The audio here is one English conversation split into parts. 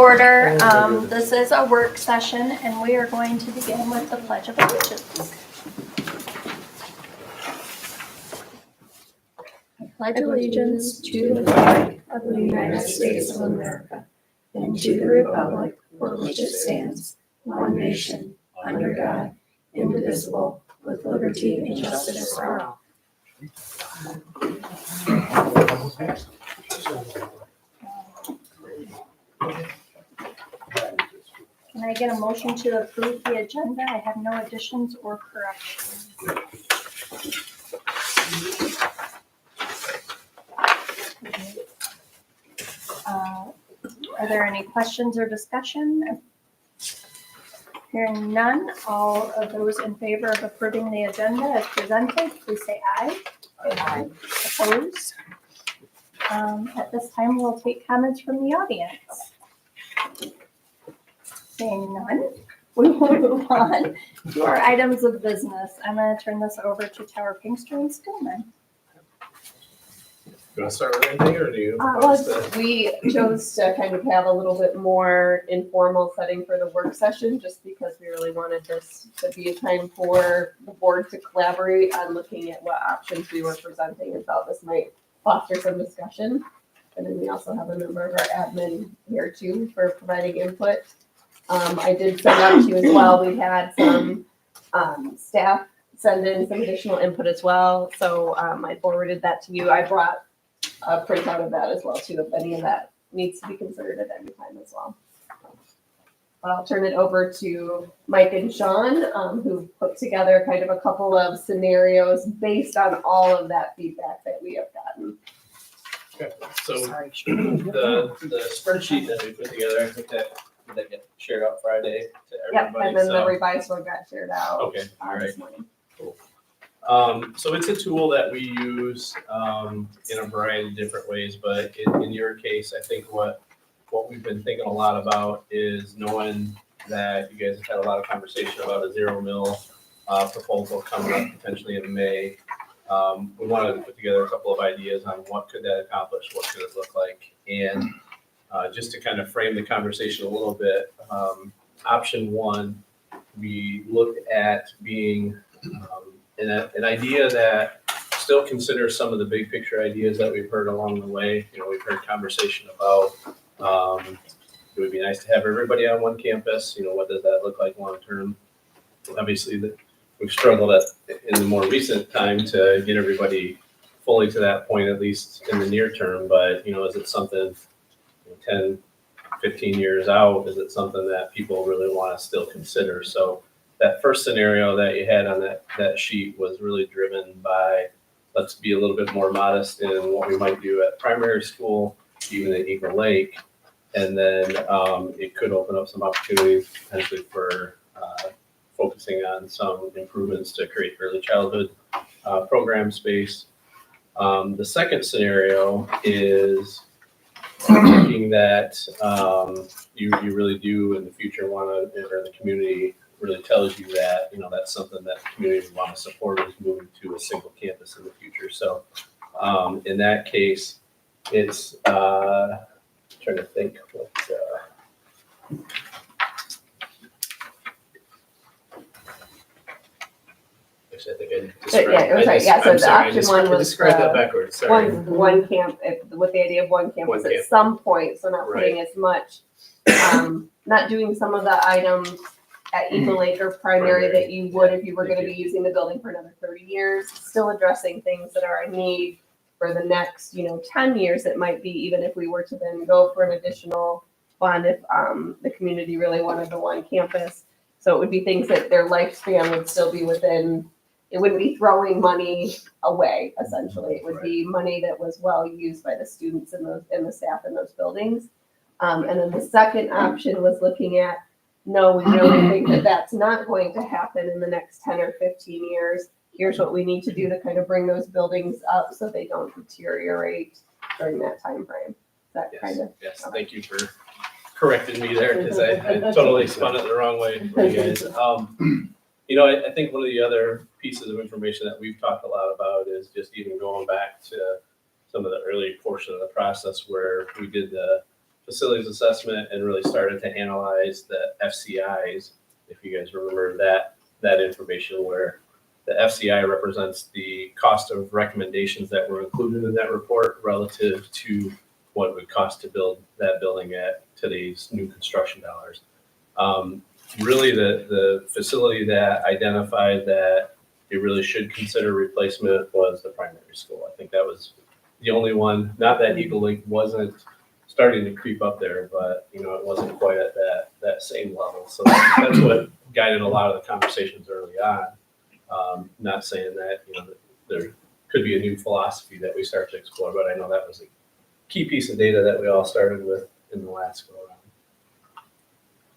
order. This is a work session, and we are going to begin with the Pledge of Allegiance. I pledge allegiance to the flag of the United States of America and to the republic for which it stands, one nation, under God, indivisible, with liberty and justice for all. Can I get a motion to approve the agenda? I have no additions or corrections. Are there any questions or discussion? Hearing none, all of those in favor of approving the agenda as presented, please say aye. Aye. Opposed? At this time, we'll take comments from the audience. Seeing none, we will move on to our items of business. I'm going to turn this over to Tower Pinkster and Stillman. You want to start with anything, or do you? We chose to kind of have a little bit more informal setting for the work session, just because we really wanted this to be a time for the board to collaborate on looking at what options we were presenting and felt this might foster some discussion. And then we also have a member of our admin here too for providing input. I did send out to you as well. We had some staff send in some additional input as well. So I forwarded that to you. I brought a printout of that as well too, if any of that needs to be considered at any time as well. But I'll turn it over to Mike and Sean, who put together kind of a couple of scenarios based on all of that feedback that we have gotten. Okay, so the spreadsheet that we put together, I think that get shared out Friday to everybody. Yep, and then the revised one got shared out. Okay, all right. This morning. Cool. So it's a tool that we use in a variety of different ways, but in your case, I think what we've been thinking a lot about is knowing that you guys have had a lot of conversation about a zero mill proposal coming up potentially in May. We wanted to put together a couple of ideas on what could that accomplish, what could it look like, and just to kind of frame the conversation a little bit, option one, we looked at being an idea that still considers some of the big picture ideas that we've heard along the way. You know, we've heard conversation about it would be nice to have everybody on one campus. You know, what does that look like long term? Obviously, we've struggled in the more recent time to get everybody fully to that point, at least in the near term. But, you know, is it something 10, 15 years out? Is it something that people really want to still consider? So that first scenario that you had on that sheet was really driven by, let's be a little bit more modest in what we might do at primary school, even at Eagle Lake. And then it could open up some opportunities potentially for focusing on some improvements to create early childhood program space. The second scenario is thinking that you really do in the future want to, or the community really tells you that, you know, that's something that the community would want to support, is moving to a single campus in the future. So in that case, it's trying to think what actually, I think I described. So the option one was described that backwards. Sorry. One camp with the idea of one campus at some point. So not putting as much, not doing some of the items at Eagle Lake or primary that you would if you were going to be using the building for another 30 years. Still addressing things that are a need for the next, 10 years. It might be even if we were to then go for an additional fund if the community really wanted the one campus. So it would be things that their lifespan would still be within. It wouldn't be throwing money away, essentially. It would be money that was well used by the students and the staff in those buildings. And then the second option was looking at, no, we really think that that's not going to happen in the next 10 or 15 years. Here's what we need to do to kind of bring those buildings up so they don't deteriorate during that time frame. Yes, thank you for correcting me there, because I totally spun it the wrong way for you guys. I think one of the other pieces of information that we've talked a lot about is just even going back to some of the early portion of the process where we did the facilities assessment and really started to analyze the FCIs. If you guys remember that information, where the FCI represents the cost of recommendations that were included in that report relative to what it would cost to build that building at today's new construction dollars. Really, the facility that identified that you really should consider replacement was the primary school. I think that was the only one. Not that Eagle Lake wasn't starting to creep up there, but it wasn't quite at that same level. So that's what guided a lot of the conversations early on. Not saying that there could be a new philosophy that we start to explore, but I know that was a key piece of data that we all started with in the last go around.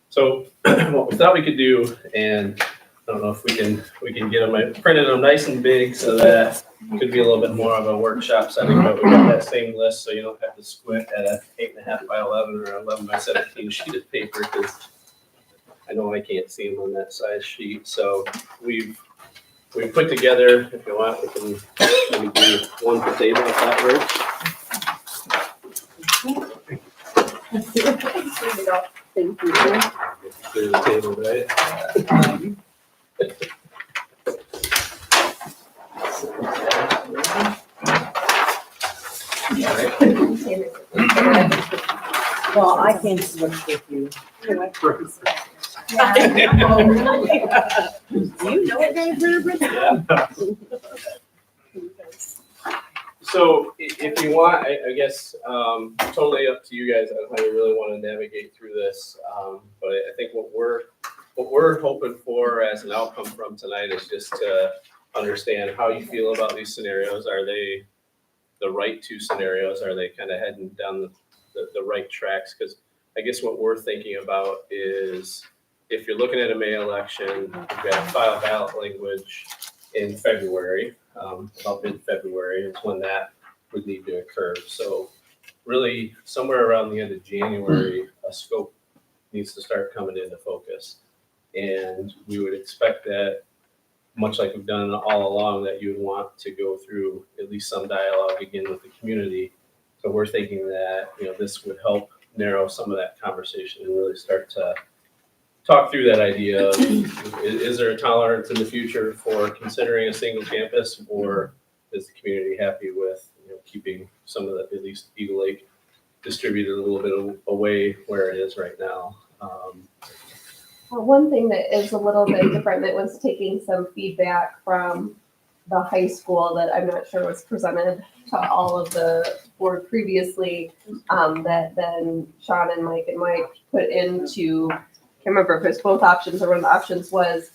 So what we thought we could do, and I don't know if we can get them, I printed them nice and big so that it could be a little bit more of a workshop setting, but we got that same list so you don't have to squint at a 8.5 by 11 or 11 by 17 sheet of paper, because I know I can't see them on that size sheet. So we've put together, if you want, we can maybe do one per table if that works. Thank you. Clear the table, right? Well, I can switch with you. Yeah. You know what they So if you want, I guess, totally up to you guys on how you really want to navigate through this. But I think what we're hoping for as an outcome from tonight is just to understand how you feel about these scenarios. Are they the right two scenarios? Are they kind of heading down the right tracks? Because I guess what we're thinking about is, if you're looking at a May election, you've got file ballot language in February, about mid-February is when that would need to occur. So really, somewhere around the end of January, a scope needs to start coming into focus. And we would expect that, much like we've done all along, that you would want to go through at least some dialogue again with the community. So we're thinking that this would help narrow some of that conversation and really start to talk through that idea of, is there a tolerance in the future for considering a single campus, or is the community happy with keeping some of the, at least Eagle Lake, distributed a little bit away where it is right now. Well, one thing that is a little bit different, that was taking some feedback from the high school that I'm not sure was presented to all of the board previously, that then Sean and Mike put into, I can't remember if it was both options or one of the options was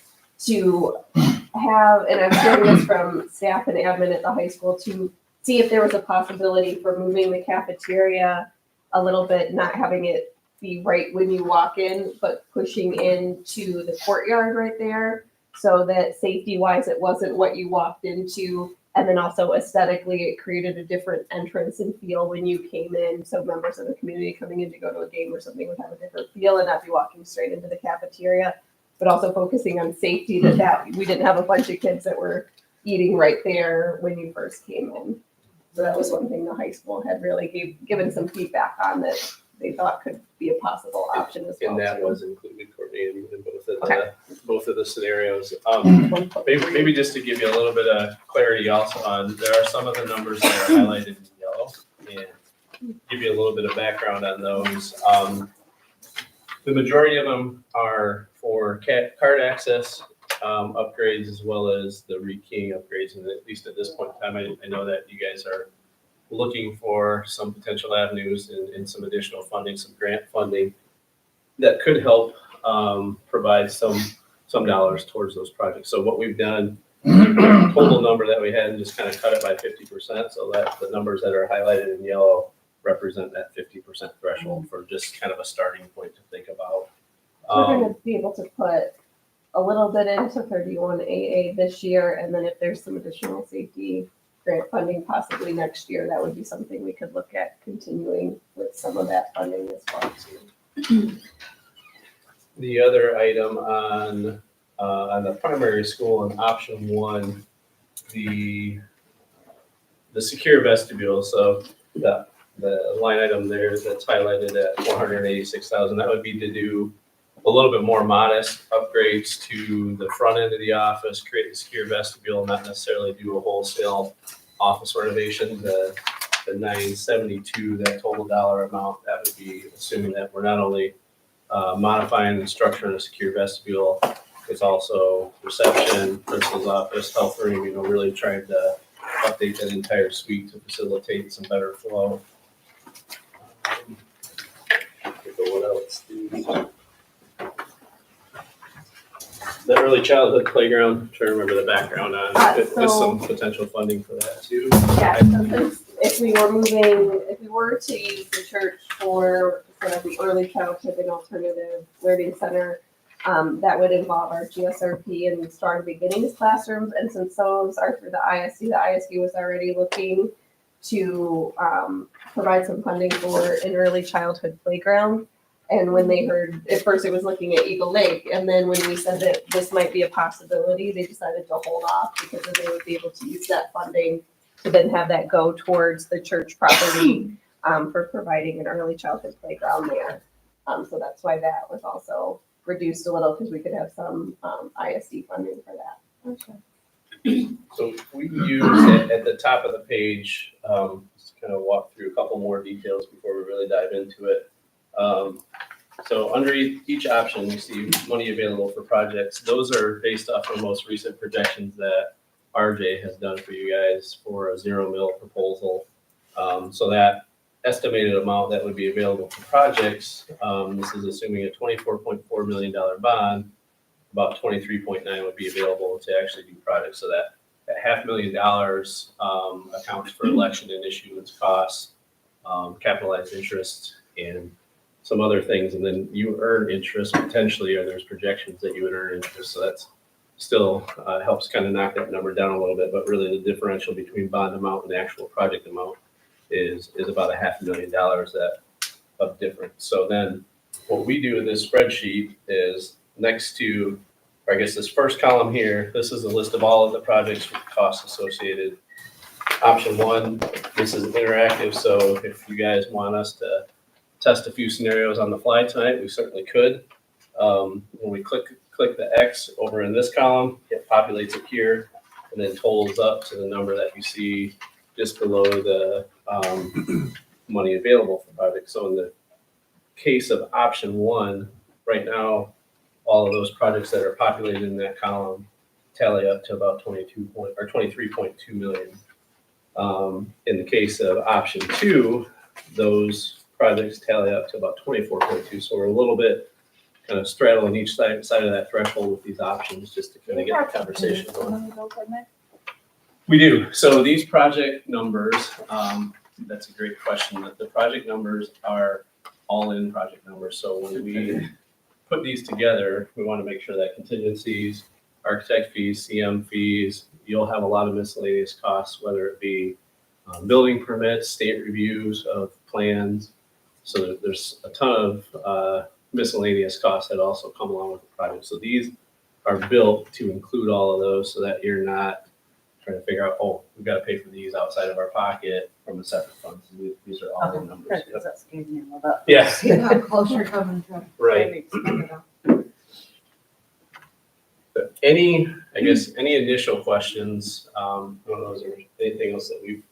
to have, and I'm hearing this from staff and admin at the high school, to see if there was a possibility for moving the cafeteria a little bit, not having it be right when you walk in, but pushing into the courtyard right there, so that safety-wise it wasn't what you walked into. And then also aesthetically, it created a different entrance and feel when you came in. So members of the community coming in to go to a game or something would have a different feel and not be walking straight into the cafeteria. But also focusing on safety, that we didn't have a bunch of kids that were eating right there when you first came in. So that was one thing the high school had really given some feedback on, that they thought could be a possible option as well. And that too. was included, Courtney, in Okay. both of the scenarios. Maybe just to give you a little bit of clarity also on, there are some of the numbers that are highlighted in yellow, and give you a little bit of background on those. The majority of them are for card access upgrades, as well as the rekeying upgrades. And at least at this point in time, I know that you guys are looking for some potential avenues and some additional funding, some grant funding that could help provide some dollars towards those projects. So what we've done, the total number that we had, and just kind of cut it by 50%, so that the numbers that are highlighted in yellow represent that 50% threshold for just kind of a starting point to think about. We're going to be able to put a little bit into 31AA this year, and then if there's some additional safety grant funding possibly next year, that would be something we could look at continuing with some of that funding as well too. The other item on the primary school, in option 1, the secure vestibule. So the the line item there that's highlighted at 486,000, that would be to do a little bit more modest upgrades to the front end of the office, create a secure vestibule, not necessarily do a wholesale office renovation. The 972, that total dollar amount, that would be assuming that we're not only modifying the structure in a secure vestibule, it's also reception, principal's office, health room, really trying to update that entire suite to facilitate some better flow. What else? The early childhood playground, I'm trying to remember the background on it. There's some potential funding for that too. Yeah, so if we were to use the church for sort of the early childhood and alternative learning center, that would involve our GSRP and strong beginnings classrooms. And since those are for the ISD was already looking to provide some funding for an early childhood playground. And when they heard, at first it was looking at Eagle Lake, and then when we said that this might be a possibility, they decided to hold off because then they would be able to use that funding to then have that go towards the church property for providing an early childhood playground there. So that's why that was also reduced a little, because we could have some ISD funding for that. Okay. So we use at the top of the page, just kind of walk through a couple more details before we really dive into it. So under each option, you see money available for projects. Those are based off the most recent projections that RJ has done for you guys for a 0 mil proposal. So that estimated amount that would be available for projects, this is assuming a $24.4 million bond, about 23.9 would be available to actually do projects. So that $500,000 accounts for election and issuance costs, capitalized interest, and some other things. And then you earn interest potentially, or there's projections that you would earn interest. So that's still helps kind of knock that number down a little bit. But really the differential between bond amount and actual project amount is about $500,000 that of difference. So then what we do in this spreadsheet is next to, or I guess this first column here, this is a list of all of the projects with costs associated. Option one, this is interactive. So if you guys want us to test a few scenarios on the fly tonight, we certainly could. When we click the X over in this column, it populates it here and then totals up to the number that you see just below the money available for projects. So in the case of option one, right now, all of those projects that are populated in that column tally up to about 23.2 million. In the case of option two, those projects tally up to about 24.2. So we're a little bit kind of straddling each side of that threshold with these options just to kind of get the conversation going. We do. So these project numbers, that's a great question. The project numbers are all-in project numbers. So when we put these together, we want to make sure that contingencies, architect fees, CM fees, you'll have a lot of miscellaneous costs, whether it be building permits, state reviews of plans. So there's a ton of miscellaneous costs that also come along with the project. So these are built to include all of those so that you're not trying to figure out, oh, we've got to pay for these outside of our pocket from a separate fund. So these are all the numbers. Yeah. See how close you're coming from. Right. But any initial questions? I don't know, is there anything else that we've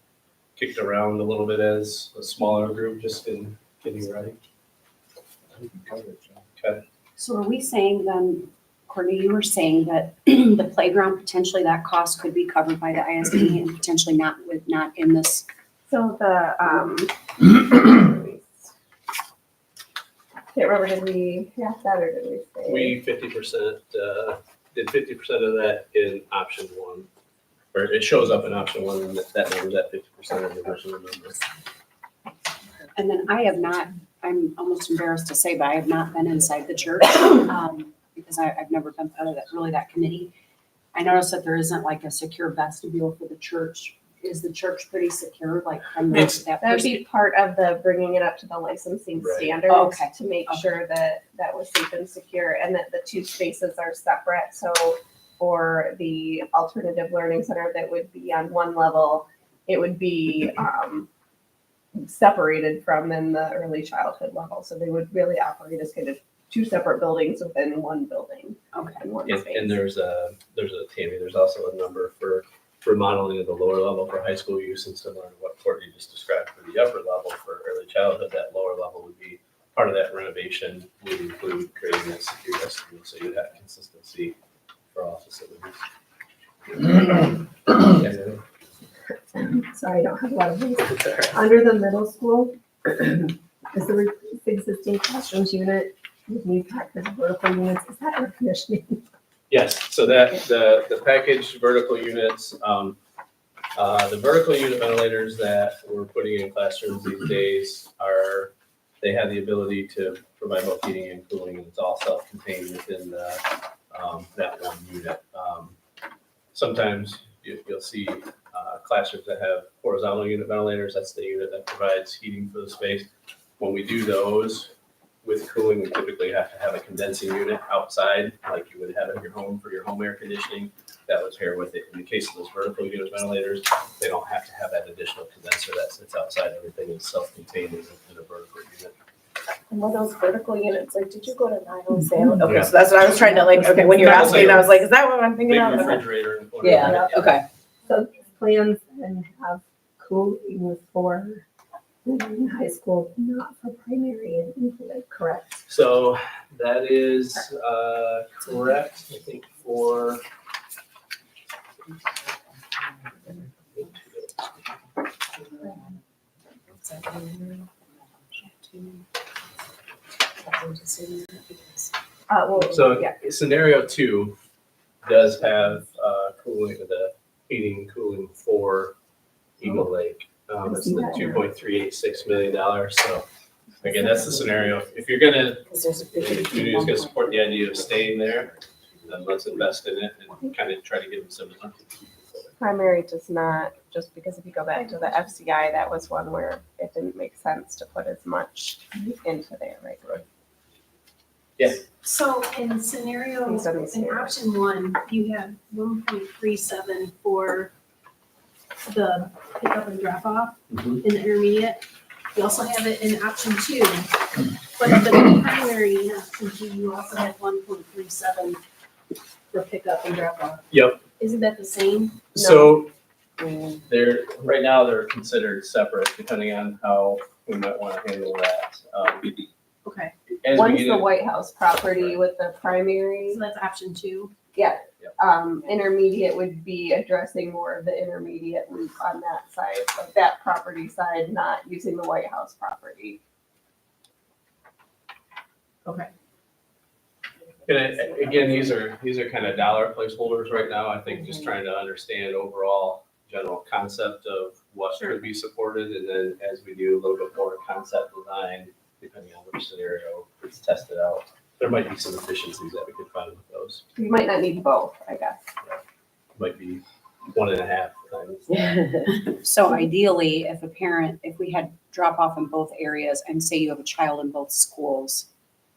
kicked around a little bit as a smaller group, just in getting ready? Okay. So are we saying then, Courtney, you were saying that the playground, potentially that cost could be covered by the ISD and potentially not in this? So the, can't remember, did we have that or did we say? We 50% did 50% of that in option one, or it shows up in option one, and that number's at 50% of the original number. And then I'm almost embarrassed to say, but I have not been inside the church because I've never been part of that committee. I noticed that there isn't like a secure vestibule for the church. Is the church pretty secure? Like from That would be part of the bringing it up to the licensing Right. standards Okay. to make sure that that was safe and secure and that the two spaces are separate. So for the alternative learning center that would be on one level, it would be separated from in the early childhood level. So they would really operate as kind of two separate buildings within one building Okay. and one And space. there's Tammy, there's also a number for remodeling of the lower level for high school use, and similar to what Courtney just described for the upper level for early childhood, that lower level would be part of that renovation would include creating that secure vestibule, so you'd have consistency for all facilities. Sorry, I don't have a lot of these. Under the middle school, is the existing classrooms unit with new package vertical units, is that air conditioning? Yes, so that, the packaged vertical units, the vertical unit ventilators that we're putting in classrooms these days they have the ability to provide both heating and cooling, and it's all self-contained within that one unit. Sometimes you'll see classrooms that have horizontal unit ventilators, that's the unit that provides heating for the space. When we do those with cooling, we typically have to have a condensing unit outside, like you would have in your home for your home air conditioning, that would pair with it. In the case of those vertical unit ventilators, they don't have to have that additional condenser that sits outside. Everything is self-contained in a vertical unit. And one of those vertical units, like, did you go to Niles Sale? Okay, Yeah. so that's what I was trying to okay, when you were asking, I was like, is that what I'm thinking Big of? refrigerator in the corner. Yeah, okay. So plans and have cooling for high school, not for primary and included, correct? So that is correct, I think, for. Well, So yeah, scenario 2 does have cooling, the heating and cooling for Eagle Lake. It's the $2.386 million. So again, that's the scenario. If you're gonna, Because there's a if the big. community is gonna support the idea of staying there, then let's invest in it and kind of try to give them similar. primary does not, just because if you go back to the FCI, that was one where it didn't make sense to put as much into there, right? So in scenario, Based on the in scenario. option 1, you have 1.37 for the pickup and drop off Mhm. in the intermediate. You also have it in option 2, but the primary in option 2, you also have 1.37 for pickup and drop off. Yep. Isn't that the same? So right now they're considered separate depending on how we might want to handle that. Okay, As we One's get the in- White House property with the primary. so that's option 2. Intermediate would be addressing more of the intermediate loop on that side, like that property side, not using the White House property. Okay. And again, these are kind of dollar placeholders right now. I think just trying to understand overall general concept of what Sure. could be supported, and then as we do a little bit more concept design, depending on which scenario is tested out, there might be some efficiencies that we could find with those. You might not need both, I guess. Might be 1.5 times. So ideally, if we had drop off in both areas and say you have a child in both schools,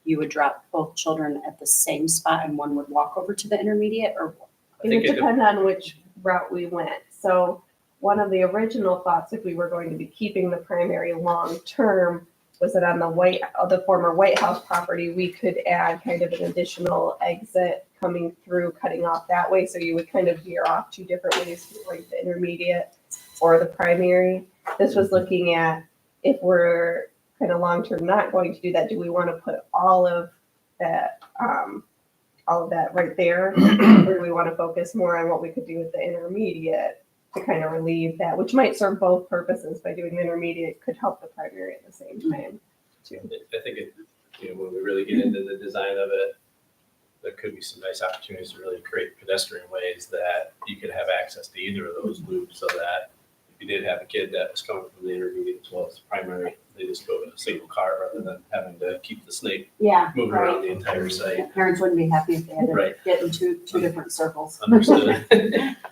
you would drop both children at the same spot and one would walk over to the intermediate, or? I It think would depend on which route we went. So one of the original thoughts, if we were going to be keeping the primary long-term, was that on the former White House property, we could add kind of an additional exit coming through, cutting off that way. So you would kind of veer off two different ways, like the intermediate or the primary. This was looking at if we're kind of long-term not going to do that, do we want to put all of that right there? Or do we want to focus more on what we could do with the intermediate to kind of relieve that, which might serve both purposes. By doing the intermediate could help the primary at the same time too. I think when we really get into the design of it, there could be some nice opportunities to really create pedestrian ways that you could have access to either of those loops, so that if you did have a kid that was coming from the intermediate as well as the primary, they just go to a single car rather than having to keep the snake Yeah. moving around the entire site. Parents wouldn't be happy if they had to Right. get in two different circles. Understood.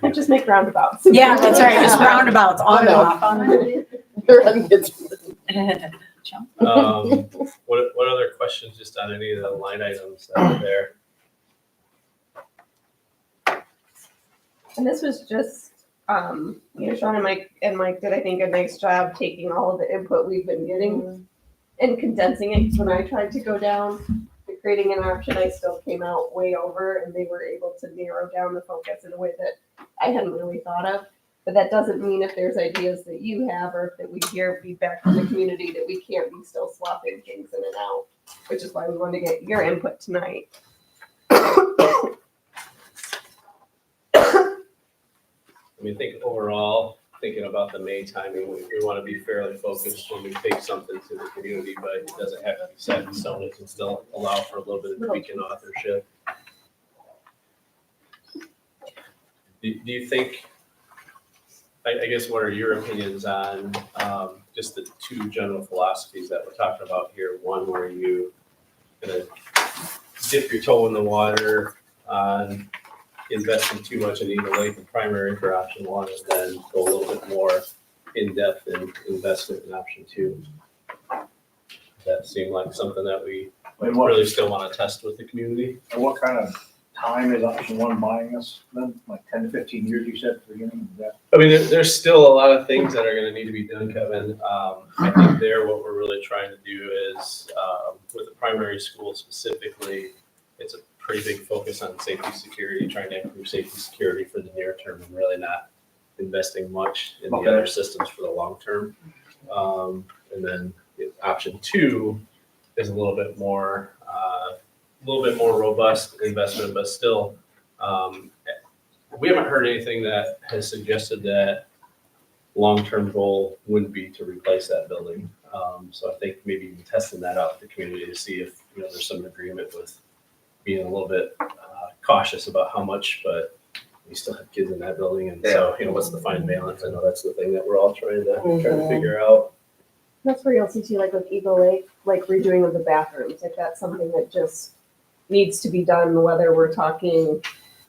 Or just make roundabouts. Yeah, that's right, just roundabouts, on and off, on and off. What other questions just on any of the line items that are there? And this was just Sean and Mike did, I think, a nice job taking all of the input we've been getting and condensing it. 'Cause when I tried to go down to creating an option, I still came out way over, and they were able to narrow down the focus in a way that I hadn't really thought of. But that doesn't mean if there's ideas that you have or that we hear feedback from the community that we can't be still swapping things in and out, which is why we want to get your input tonight. I mean, I think overall, thinking about the May timing, we want to be fairly focused when we take something to the community, but it doesn't have to be set in stone. It can still allow for a little bit of tweak in authorship. Do you think, I guess, what are your opinions on just the two general philosophies that we're talking about here? One where you kind of dip your toe in the water on investing too much in Eagle Lake and primary for option one, and then go a little bit more in depth in investment in option two. Does that seem like something that we really still want to test with the community? And what kind of time is option one buying us then? Like 10 to 15 years, you said at the beginning? Is that I mean, there's still a lot of things that are going to need to be done, Kevin. I think what we're really trying to do is, with the primary school specifically, it's a pretty big focus on safety security, trying to improve safety security for the near term and really not investing much in the other systems for the long term. And then option two is a little bit more robust investment, but still, we haven't heard anything that has suggested that long-term goal wouldn't be to replace that building. So I think maybe even testing that out with the community to see if there's some agreement with being a little bit cautious about how much, but we still have kids in that building, and so what's the fine balance? I know that's the thing that we're all trying to figure out. That's where you'll see too, like with Eagle Lake, like redoing of the bathrooms, like that's something that just needs to be done, whether we're talking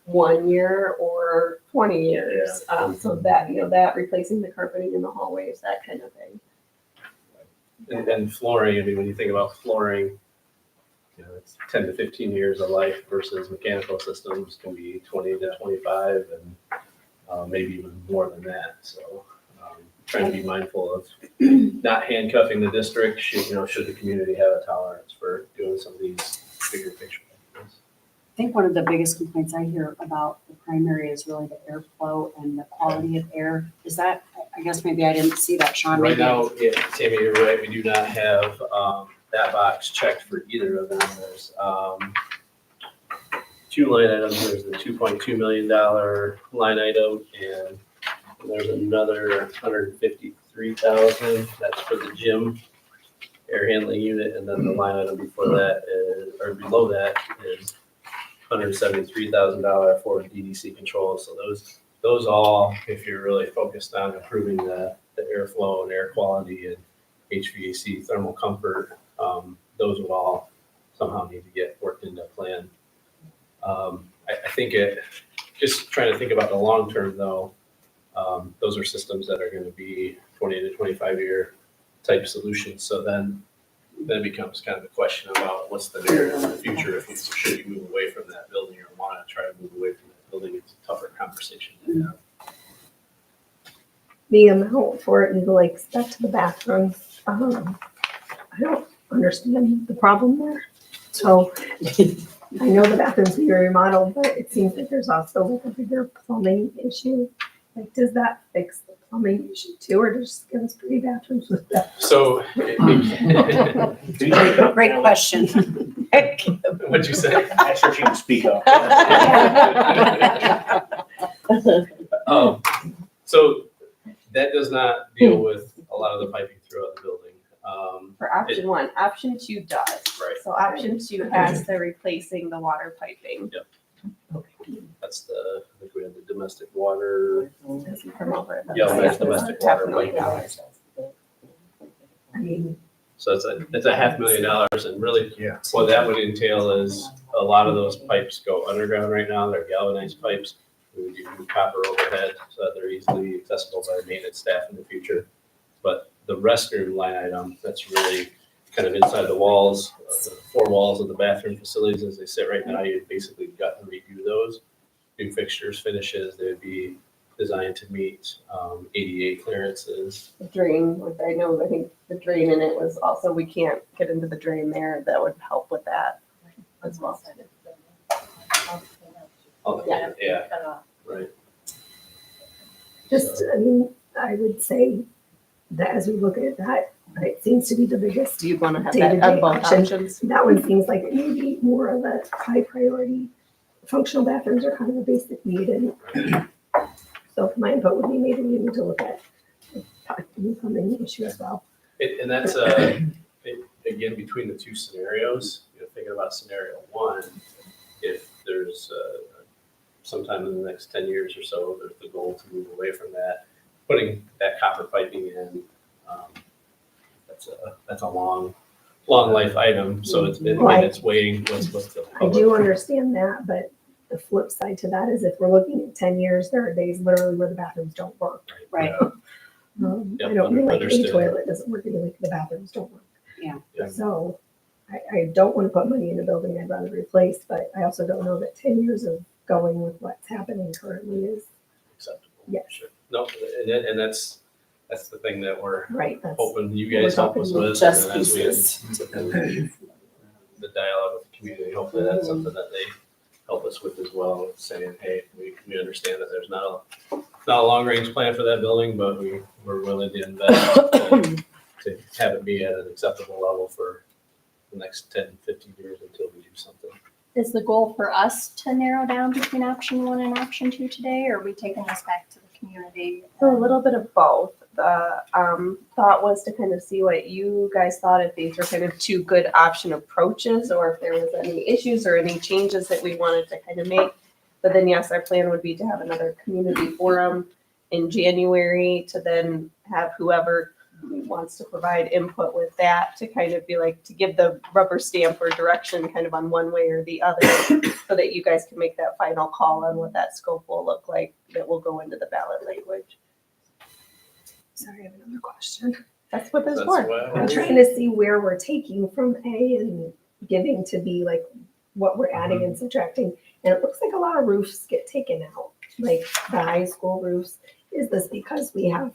1 year or 20 years. So that, that replacing the carpeting in the hallways, that kind of thing. And flooring, I mean, when you think about flooring, it's 10 to 15 years of life versus mechanical systems can be 20 to 25 and maybe even more than that. So trying to be mindful of not handcuffing the district, should the community have a tolerance for doing some of these bigger picture things. I think one of the biggest complaints I hear about the primary is really the airflow and the quality of air. Is that, I guess maybe I didn't see that, Sean. Right now, Tammy, you're right. We do not have that box checked for either of them. There's two line items. There's the $2.2 million line item, and there's another $153,000. That's for the gym air handling unit, and then the line item below that is $173,000 for DDC control. So those all, if you're really focused on improving the airflow and air quality and HVAC thermal comfort, those would all somehow need to get worked into a plan. I think just trying to think about the long term though, those are systems that are going to be 20 to 25 year type solutions. So then it becomes kind of a question about what's the narrative in the future. Should you move away from that building or want to try to move away from that building? It's a tougher conversation to have. The amount for Eagle Lake, back to the bathrooms, I don't understand the problem there. So I know the bathrooms need to be remodeled, but it seems that there's also like a bigger plumbing issue. Like, does that fix the plumbing issue too, or just give us pretty bathrooms with that? So, Great question. what'd you say? ask her if she can speak up? So that does not deal with a lot of the piping throughout the building. For option one, option two does. Right. So option two has the replacing the water piping. That's I think we have the domestic water. Doesn't come over. Yeah, that's domestic water $500,000. I mean, So it's a $500,000, and really Yeah. what that would entail is a lot of those pipes go underground right now. They're galvanized pipes. We would do copper overhead so that they're easily accessible by maintenance staff in the future. But the restroom line item, that's really kind of inside the walls, the four walls of the bathroom facilities as they sit right now. You basically got to redo those, new fixtures, finishes. They'd be designed to meet ADA clearances. The drain, like I think the drain in it was also, we can't get into the drain there. That would help with that as well. Oh, yeah, right. Just, I mean, I would say that as we look at that, it seems to be the biggest. Do you want to have Day-to-day that on both option. options? That one seems like it may be more of a high priority. Functional bathrooms are kind of a basic need, and so my input would be maybe we need to look at the incoming issue as well. And that's, again, between the two scenarios, thinking about scenario one, if there's sometime in the next 10 years or so, there's the goal to move away from that, putting that copper piping in, that's a long life item, so it's waiting, what's the I public. do understand that, but the flip side to that is if we're looking at 10 years, there are days literally where the bathrooms don't work. Right. Yeah, I don't mean like a understood. toilet doesn't work, I mean like the bathrooms don't work. Yeah. Yeah. So I don't want to put money in a building I'd rather replace, but I also don't know that 10 years of going with what's happening currently is Acceptable. Yes. Sure. No, and that's the thing that we're right. That's hoping you guys help us with. Just and then as we pieces. and the dialogue with the community, hopefully that's something that they help us with as well, saying, hey, we understand that there's not a long range plan for that building, but we're willing to invest to have it be at an acceptable level for the next 10, 15 years until we do something. Is the goal for us to narrow down between option 1 and option 2 today, or are we taking this back to the community? A little bit of both. The thought was to kind of see what you guys thought, if these were kind of two good option approaches, or if there was any issues or any changes that we wanted to kind of make. But then, yes, our plan would be to have another community forum in January to then have whoever wants to provide input with that to kind of be like, to give the rubber stamp or direction kind of on one way or the other, so that you guys can make that final call on what that scope will look like that will go into the ballot language. sorry, I have another question. That's what this That's for. why I'm trying to see where we're taking from A and giving to B, like what we're adding and subtracting. And it looks like a lot of roofs get taken out, like the high school roofs. Is this because we have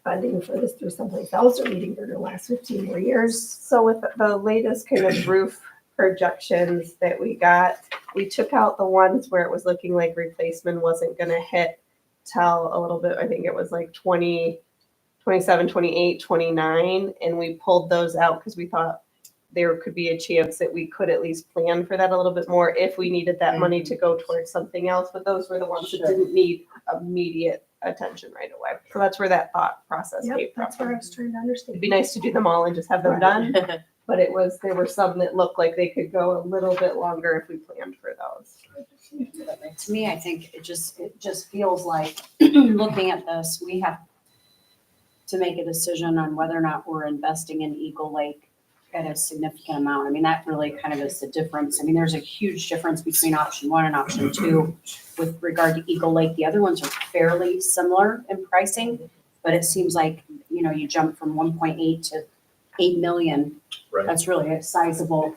funding for this through someplace else, or we think they're gonna last 15 more years? So with the latest kind of roof projections that we got, we took out the ones where it was looking like replacement wasn't gonna hit till a little bit, I think it was like 27, 28, 29, and we pulled those out because we thought there could be a chance that we could at least plan for that a little bit more if we needed that money to go towards something else, but those were the ones that didn't need immediate attention right away. So that's where that thought process came Yep, from. that's where I was trying to understand. It'd be nice to do them all and just have them done, but there were some that looked like they could go a little bit longer if we planned for those. To me, I think it just feels like, looking at this, we have to make a decision on whether or not we're investing in Eagle Lake at a significant amount. I mean, that really kind of is the difference. I mean, there's a huge difference between option 1 and option 2 with regard to Eagle Lake. The other ones are fairly similar in pricing, but it seems like, you jump from 1.8 to 8 million. Right. That's really a sizable.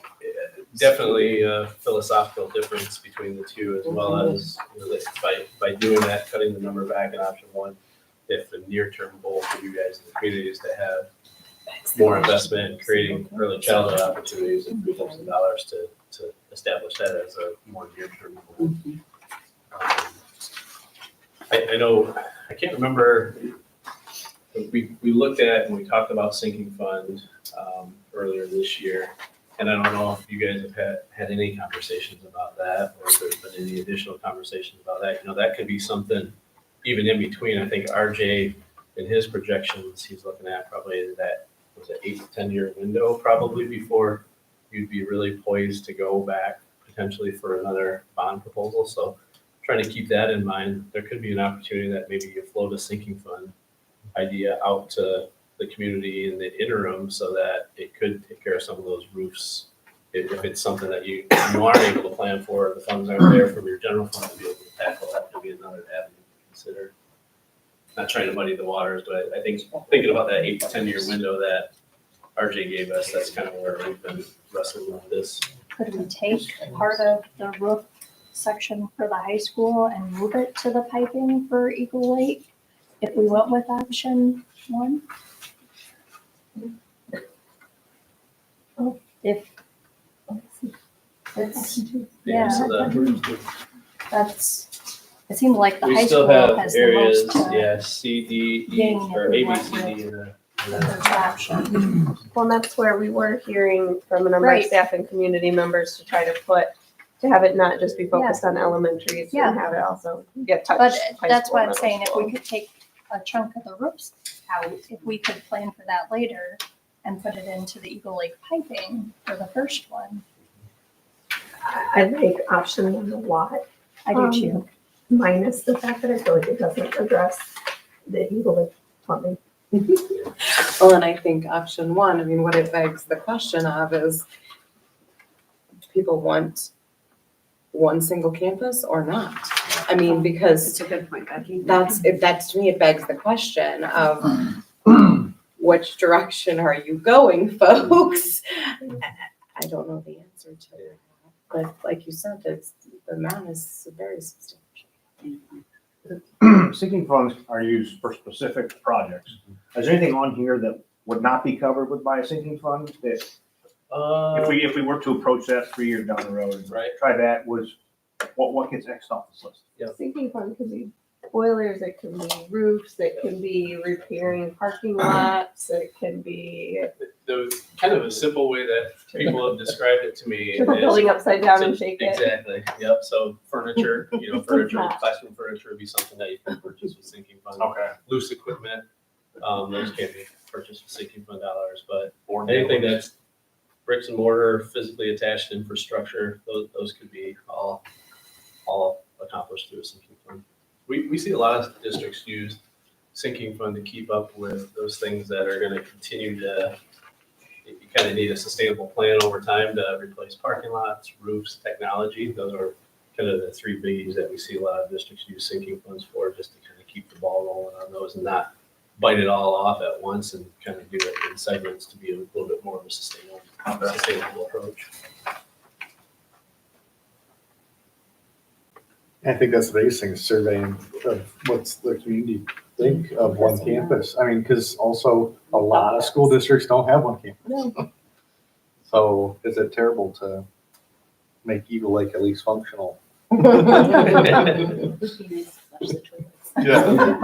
Definitely a philosophical difference between the two, as well as that by doing that, cutting the number back in option 1, if the near-term goal for you guys in the community is to have more investment in creating early childhood opportunities and $3 million to establish that as a more near-term goal. I know, I can't remember, we looked at and we talked about sinking fund earlier this year. And I don't know if you guys have had any conversations about that, or if there's been any additional conversations about that. That could be something even in between. I think RJ, in his projections, he's looking at probably that, was it 8 to 10 year window probably before you'd be really poised to go back potentially for another bond proposal. So trying to keep that in mind, there could be an opportunity that maybe you float a sinking fund idea out to the community in the interim so that it could take care of some of those roofs. If it's something that you aren't able to plan for, the funds aren't there from your general fund to be able to tackle, that could be another avenue to consider. Not trying to muddy the waters, but I think thinking about that 8 to 10 year window that RJ gave us, that's kind of where we've been wrestling with this. Could we take part of the roof section for the high school and move it to the piping for Eagle Lake if we went with option one? If, it's, Yeah, so yeah, that, that's, it seems like the we high still school have has the areas, most, yeah, C, D, E, gain or if we A, B, went C, D, with- and there's option. Well, and that's where we were hearing from a number of Right. staff and community members to try to have it not just be focused on elementaries, Yeah. and have it also get touched. But high that's school, why I'm middle saying if we school. could take a chunk of the roofs out, if we could plan for that later and put it into the Eagle Lake piping for the first one. I like option one a lot, I do too. minus the fact that I feel like it doesn't address the Eagle Lake plumbing. Well, and I think option one, I mean, what it begs the question of is, do people want one single campus or not? I mean, because That's a good point, Becky. that's to me, it begs the question of which direction are you going, folks? I don't know the answer to that, but like you said, the amount is very substantial. Sinking funds are used for specific projects. Is there anything on here that would not be covered by a sinking fund that if we were to approach that 3 years down the road and Right. try that, was what gets X'd off this list? Sinking fund could be boilers, it can be roofs, it can be repairing parking lots, it can be the kind of a simple way that people have described it to me triple is building upside down and shake it. exactly. Yep. So furniture, furniture, classroom furniture would be something that you can purchase with sinking fund. Okay. Loose equipment, those can't be purchased with sinking fund dollars, but anything that's bricks and mortar, physically attached infrastructure, those could be all accomplished through a sinking fund. We see a lot of districts use sinking fund to keep up with those things that are gonna continue to, you kind of need a sustainable plan over time to replace parking lots, roofs, technology. Those are kind of the three biggies that we see a lot of districts use sinking funds for, just to kind of keep the ball rolling on those and not bite it all off at once and kind of do it in segments to be a little bit more of a sustainable approach. I think that's the biggest thing, is surveying of what's the community think of one campus. I mean, because also a lot of school districts don't have one campus. So is it terrible to make Eagle Lake at least functional? Yeah.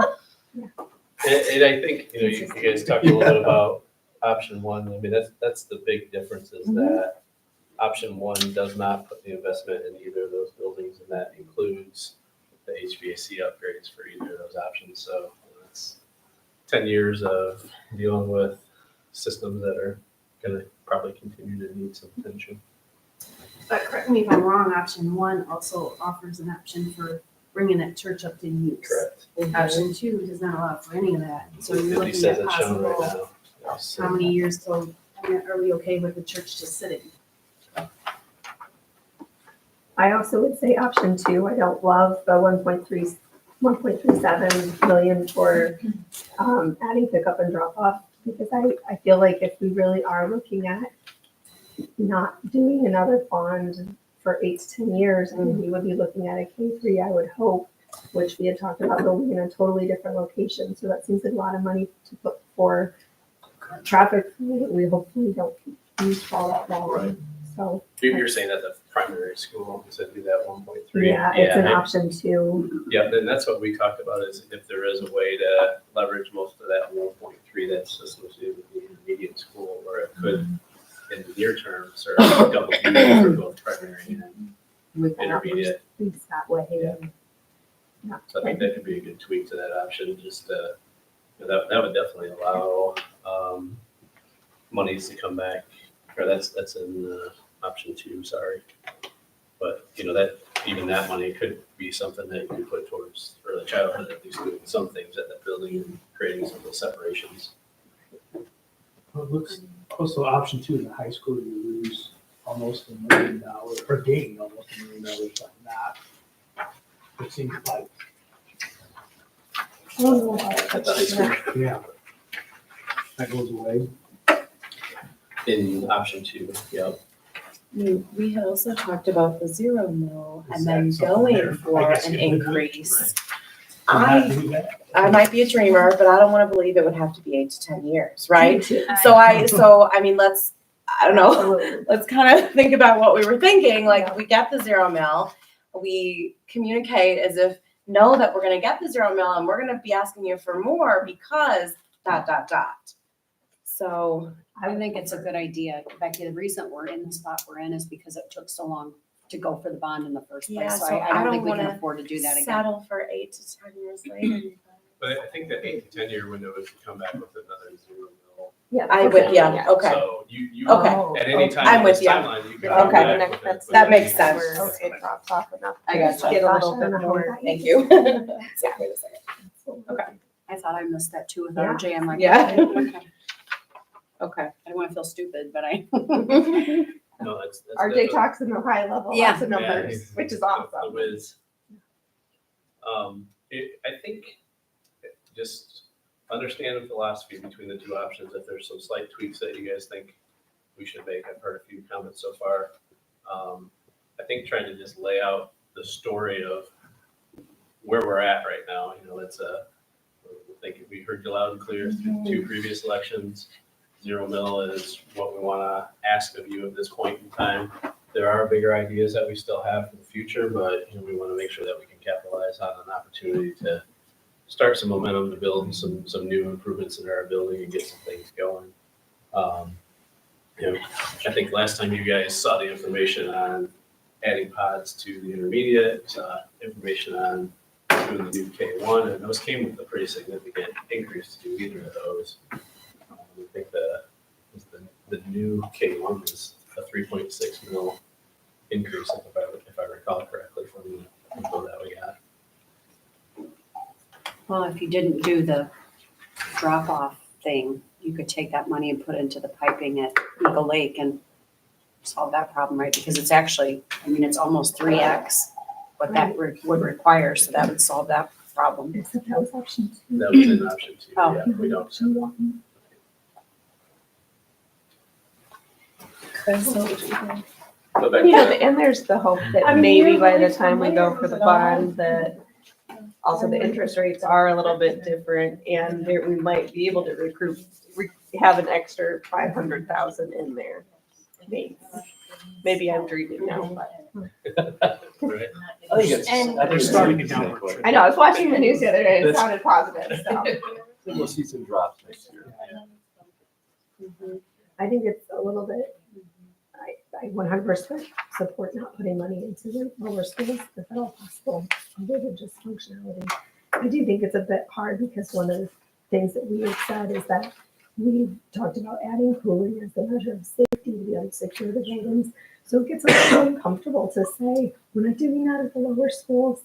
And I think, you guys talked a little bit about option one. I mean, that's the big difference is that option one does not put the investment in either of those buildings, and that includes the HVAC upgrades for either of those options. So it's 10 years of dealing with systems that are gonna probably continue to need some attention. But correct me if I'm wrong, option one also offers an option for bringing that church up to use. Correct. Option two does not allow for any of that, so you're At looking least as at it's shown right possible, now. Yes. how many years till, are we okay with the church just sitting? I also would say option two, I don't love the 1.37 million for adding pickup and drop off, because I feel like if we really are looking at not doing another fund for 8 to 10 years, I mean, we would be looking at a K3, I would hope, which we had talked about building in a totally different location. So that seems like a lot of money to put for traffic that we hopefully don't use for all that long. Right. So You're saying that the primary school said do that 1.3. yeah, it's an I- option two. Yeah, then that's what we talked about, is if there is a way to leverage most of that 1.3 that's associated with the intermediate school, where it could, in the near term, serve double duty for both primary and With that, intermediate. at least that way. Yeah. Yeah. So I think that could be a good tweak to that option, just that would definitely allow monies to come back, or that's in option two, sorry. But, that, even that money could be something that you can put towards early childhood, at least doing some things at that building and creating some of those separations. Well, it looks, also option two in the high school, you lose almost $1 million, or gain almost $1 million by not. It seems like, I don't know about that. yeah. That goes away. In option two, yeah. We had also talked about the 0 mil Is and then that something going there? for I guess an it would be, increase. Not do that. I might be a dreamer, but I don't wanna believe it would have to be 8 to 10 years, right? So I mean, I don't know, Absolutely. let's kind of think about what we were thinking, like, we get the 0 mil, we communicate as if, know that we're gonna get the 0 mil and we're gonna be asking you for more because ... So, I think it's a good idea. Becky, the reason we're in the spot we're in is because it took so long to go for the bond in the first Yeah, place. So so I I don't don't think we can wanna afford to do that again. settle for 8 to 10 years later. But I think the 8 to 10 year window is to come back with another 0 mil. Yeah. I would, yeah, okay, So you okay. at any time I'm in with this you. timeline, you can Okay. come back with it. That makes sense. Where it drops off enough. I gotcha. Get a little bit more. Thank you. Wait a second. Okay. I thought I missed that too with RJ. I'm like, Yeah. okay. Okay. I don't want to feel stupid, but I. No, that's RJ talks in a high level, Yeah. lots of numbers, which is The awesome. whiz. I think just understand the philosophy between the two options. If there's some slight tweaks that you guys think we should make, I've heard a few comments so far. I think trying to just lay out the story of where we're at right now. That's I think we heard you loud and clear through 2 previous elections. 0 mil is what we want to ask of you at this point in time. There are bigger ideas that we still have for the future, but we want to make sure that we can capitalize on an opportunity to start some momentum to build some new improvements in our building and get some things going. I think last time you guys saw the information on adding pods to the intermediate, information on doing the new K1, and those came with a pretty significant increase to either of those. I think the new K1 is a 3.6 mil increase, if I recall correctly from the info that we got. Well, if you didn't do the drop off thing, you could take that money and put it into the piping at Eagle Lake and solve that problem, right? Because it's actually, it's almost 3x what that would require, so that would solve that problem. Except that was option 2. That was an option too. Oh. Yeah, we don't. Go back to Yeah, that. and there's the hope that I mean, maybe you're by the like time we go layers for the it all. bond, that also the interest rates are a little bit different, and there, we might be able to have an extra 500,000 in there. Maybe I'm dreaming now, but Right. I think it's, And- they're starting a downward trend. I know, I was watching the news the other day, and it sounded positive, so. I think we'll see some drops next year. I think it's a little bit, I 100% support not putting money into the lower schools if at all possible, other than just functionality. I do think it's a bit hard because one of the things that we have said is that we talked about adding cooling as the measure of safety to be able to secure the buildings. So it gets a little uncomfortable to say, we're not doing that at the lower schools.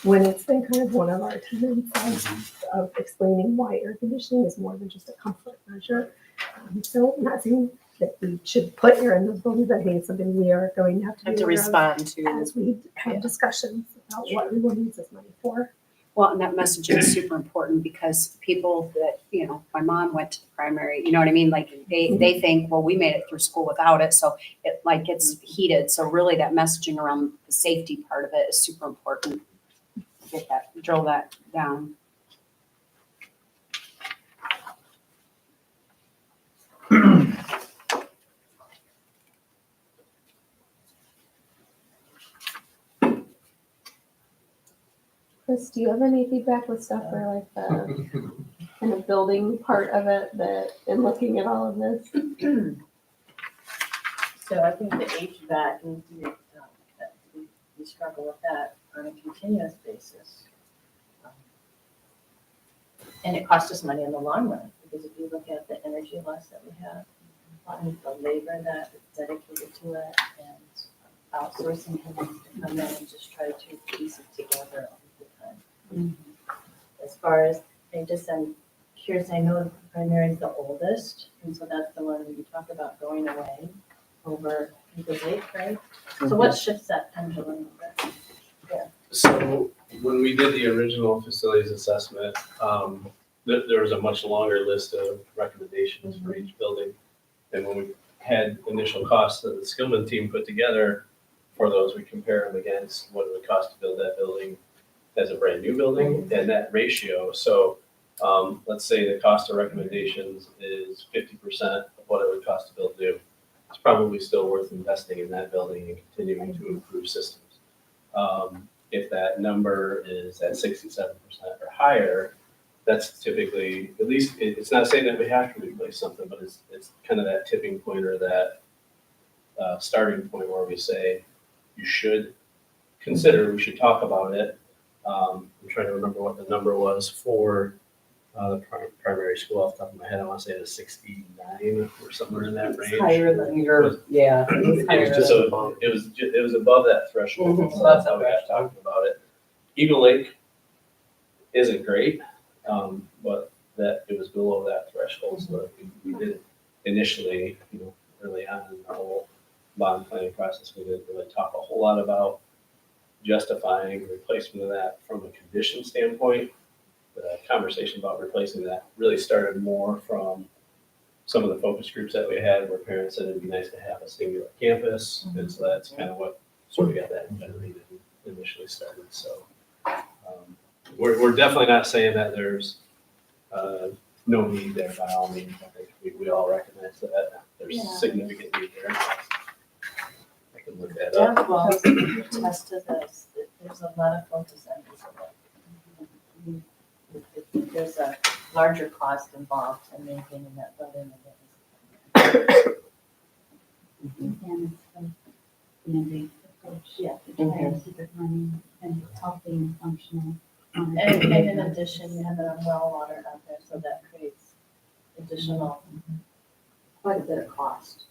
When it's been kind of one of our tenets of explaining why air conditioning is more than just a comfort measure. So I'm not saying that we should put air in those buildings. I think it's something we are going to have to Have be to aware of respond to. as we have discussions about what everyone needs this money for. Well, and that messaging is super important because people that, my mom went to the primary, you know what I mean? Like they think, well, we made it through school without it. So it like gets heated. So really that messaging around the safety part of it is super important. Get that, drill that down. Chris, do you have any feedback with stuff for like the kind of building part of it that, in looking at all of this? So I think the HVAC needs to be, that we struggle with that on a continuous basis. And it costs us money in the long run, because if you look at the energy loss that we have, and the labor that is dedicated to it, and outsourcing who needs to come in and just try to piece it together all the time. As far as, I'm curious, I know the primary is the oldest, and so that's the one we talk about going away over Eagle Lake, right? So what shifts that pendulum a bit? So when we did the original facilities assessment, there was a much longer list of recommendations for each building. And when we had initial costs that the Skillman team put together for those. We compare them against what it would cost to build that building as a brand new building and that ratio. So let's say the cost of recommendations is 50% of what it would cost to build new. It's probably still worth investing in that building and continuing to improve systems. If that number is at 67% or higher, that's typically, at least, it's not saying that we have to replace something, but it's kind of that tipping point or that starting point where we say, you should consider, we should talk about it. I'm trying to remember what the number was for the primary school off the top of my head. I want to say it was 69 or somewhere in that range. Higher than your, yeah. It was above that threshold, Mhm. so that's how we got talking about it. Eagle Lake isn't great, but that it was below that threshold, so we did initially, early on in the whole bond planning process, we didn't really talk a whole lot about justifying replacement of that from a condition standpoint. The conversation about replacing that really started more from some of the focus groups that we had where parents said it'd be nice to have a singular campus. And so that's kind of what sort of got that generated and initially started. So we're definitely not saying that there's no need there by all means. I think we all recognize that there's significant need there. I can look that up. Well, attest to this, that there's a lot of focus on this. There's a larger cost involved in maintaining that building. And it's a band-aid approach, yeah, to try and keep it running and healthy and functional. And in addition, you have it on well water out there, so that creates additional. Quite a bit of cost.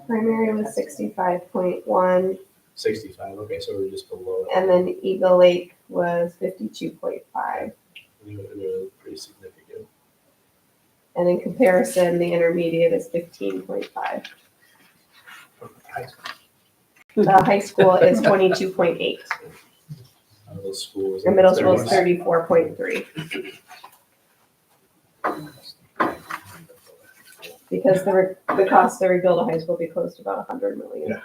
Primary was 65.1, 65, okay, so we're just below it. and then Eagle Lake was 52.5. They're pretty significant. And in comparison, the intermediate is 15.5. The high school is 22.8. Middle school is. The middle school is 34.3. Because the cost to rebuild a high school will be close to about 100 million.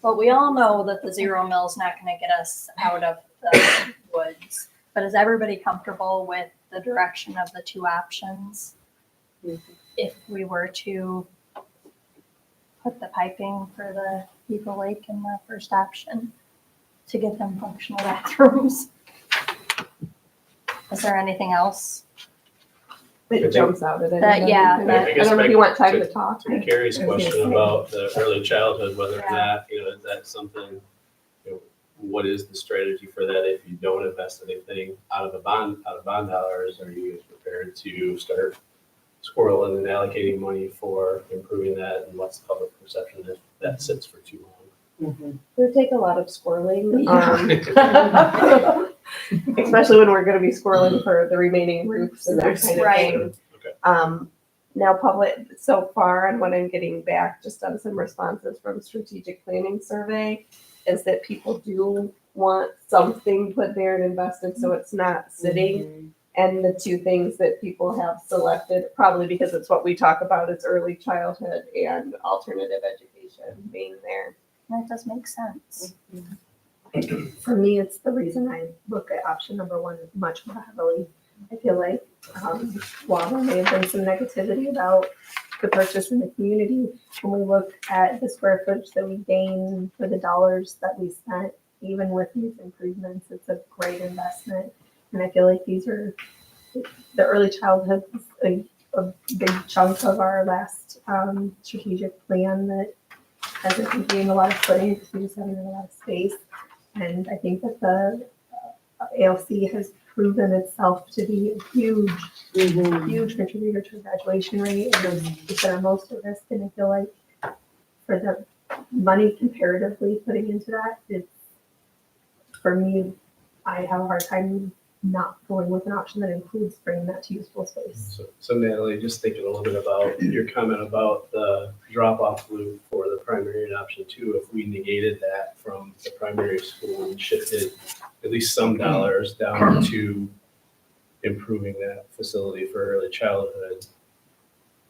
But we all know that the zero mill is not gonna get us out of the woods. But is everybody comfortable with the direction of the two options? If we were to put the piping for the Eagle Lake in the first option to get them functional bathrooms? Is there anything else? It jumps out at it. That- yeah, I don't know if you want time to talk. To Carrie's question about the early childhood, whether or not, is that something, what is the strategy for that if you don't invest anything out of bond dollars? Are you prepared to start squirreling and allocating money for improving that? And what's the public perception if that sits for too long? It would take a lot of squirreling. Especially when we're gonna be squirreling for the remaining roofs and that kind of thing. Okay. Now so far, and what I'm getting back just on some responses from strategic planning survey, is that people do want something put there and invested so it's not sitting. And the two things that people have selected, probably because it's what we talk about, is early childhood and alternative education being there. That does make sense. For me, it's the reason I look at option number one much more heavily. I feel like while there may have been some negativity about the purchase in the community, when we look at the square footage that we gain for the dollars that we spent, even with these improvements, it's a great investment. And I feel like these are the early childhood, a big chunk of our last strategic plan that hasn't gained a lot of footing because we just haven't had a lot of space. And I think that the ALC has proven itself to be a huge contributor to the graduation rate and those that are most at risk. And I feel like for the money comparatively putting into that, it's, for me, I have a hard time not going with an option that includes bringing that to useful space. So Natalie, just thinking a little bit about your comment about the drop-off loop for the primary and option two, if we negated that from the primary school and shifted at least some dollars down to improving that facility for early childhood,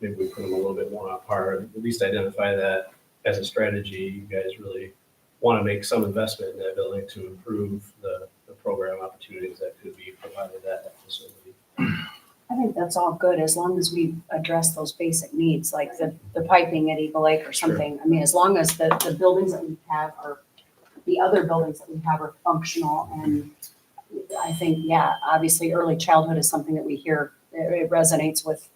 maybe we put them a little bit more on par, at least identify that as a strategy, you guys really want to make some investment in that building to improve the program opportunities that could be provided at that facility. I think that's all good, as long as we address those basic needs, like the piping at Eagle Lake or something. I mean, as long as the buildings that we have are, the other buildings that we have are functional, and I think, yeah, obviously, early childhood is something that we hear, it resonates with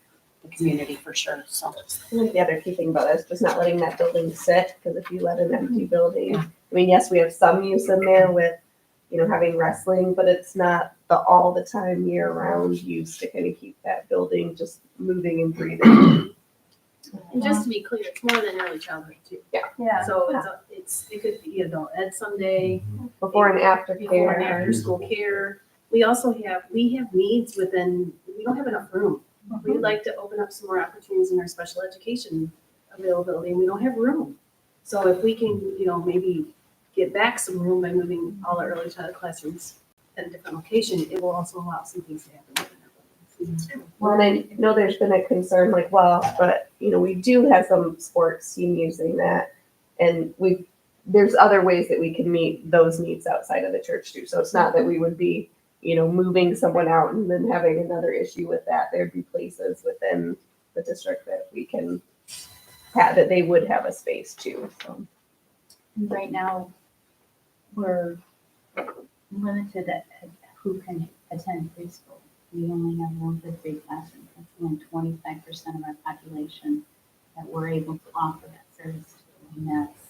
the community for sure, so. I think the other key thing about it is just not letting that building sit, because if you let an empty building, I mean, yes, we have some use in there with, having wrestling, but it's not the all the time year round use to kind of keep that building just moving and breathing. And just to be clear, it's more than early childhood too. Yeah. So it could be adult ed someday, Before and after before and care. after school care. We also have needs within, we don't have enough room. We'd like to open up some more opportunities in our special education availability, and we don't have room. So if we can, maybe get back some room by moving all our early childhood classrooms at a different location, it will also allow some things to happen within our buildings. Well, and I know there's been a concern like, but we do have some sports team using that, and there's other ways that we can meet those needs outside of the church too. So it's not that we would be, moving someone out and then having another issue with that. There'd be places within the district that we can have, that they would have a space too, so. Right now, we're limited at who can attend preschool. We only have room for 3 classrooms. That's only 25% of our population that we're able to offer that service to. And that's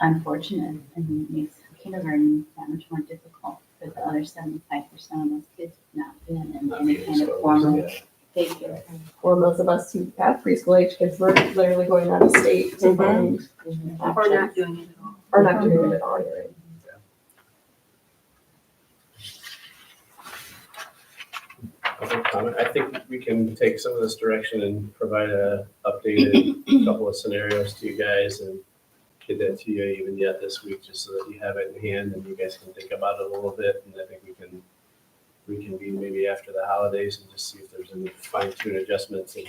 unfortunate, and it makes kindergarten that much more difficult for the other 75% of those kids who've not been in any kind of formal daycare. Well, those of us who have preschool age kids, we're literally going out of state to find Or not doing it at all. or not doing it at all. You're right. Other comment? I think we can take some of this direction and provide a updated couple of scenarios to you guys and get that to you even yet this week, just so that you have it in hand and you guys can think about it a little bit. And I think we can reconvene maybe after the holidays and just see if there's any fine-tune adjustments. And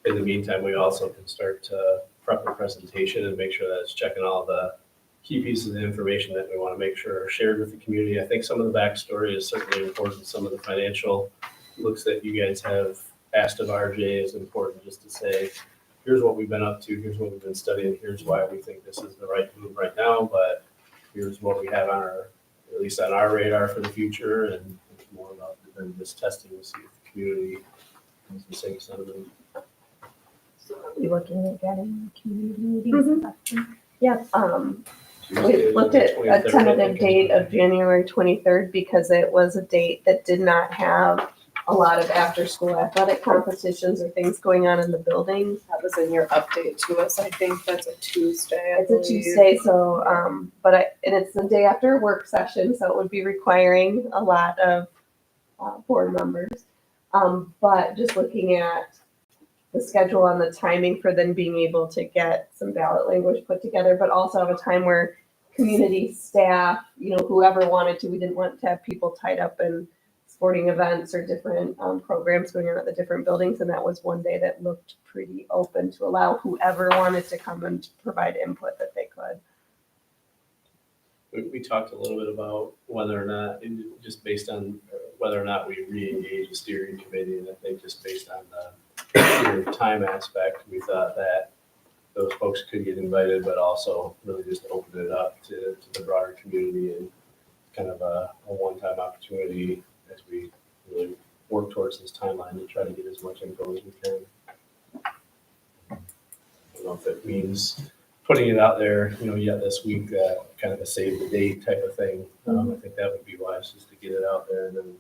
in the meantime, we also can start to prep a presentation and make sure that it's checking all the key pieces of information that we want to make sure are shared with the community. I think some of the backstory is certainly important. Some of the financial looks that you guys have asked of RJ is important, just to say, here's what we've been up to, here's what we've been studying, here's why we think this is the right move right now, but here's what we have on at least on our radar for the future, and it's more about than just testing to see if the community has the same sentiment. Be looking at getting community meetings. Yeah, Tuesday, we looked at a 23rd, I tentative think, date of January 23rd because it was a date that did not have a lot of after-school athletic competitions or things going on in the building. That was in your update to us. I think that's a Tuesday. I It's a believe. Tuesday, so, and it's the day after a work session, so it would be requiring a lot of board members. But just looking at the schedule and the timing for them being able to get some ballot language put together, but also have a time where community staff, whoever wanted to, we didn't want to have people tied up in sporting events or different programs going on at the different buildings. And that was one day that looked pretty open to allow whoever wanted to come and provide input that they could. We talked a little bit about whether or not, just based on whether or not we re-engage the steering committee, and I think just based on the time aspect, we thought that those folks could get invited, but also really just open it up to the broader community and kind of a one-time opportunity as we really work towards this timeline to try to get as much info as we can. I don't know if it means putting it out there, yet this week, kind of a save the date type of thing. I think that would be wise, just to get it out there and then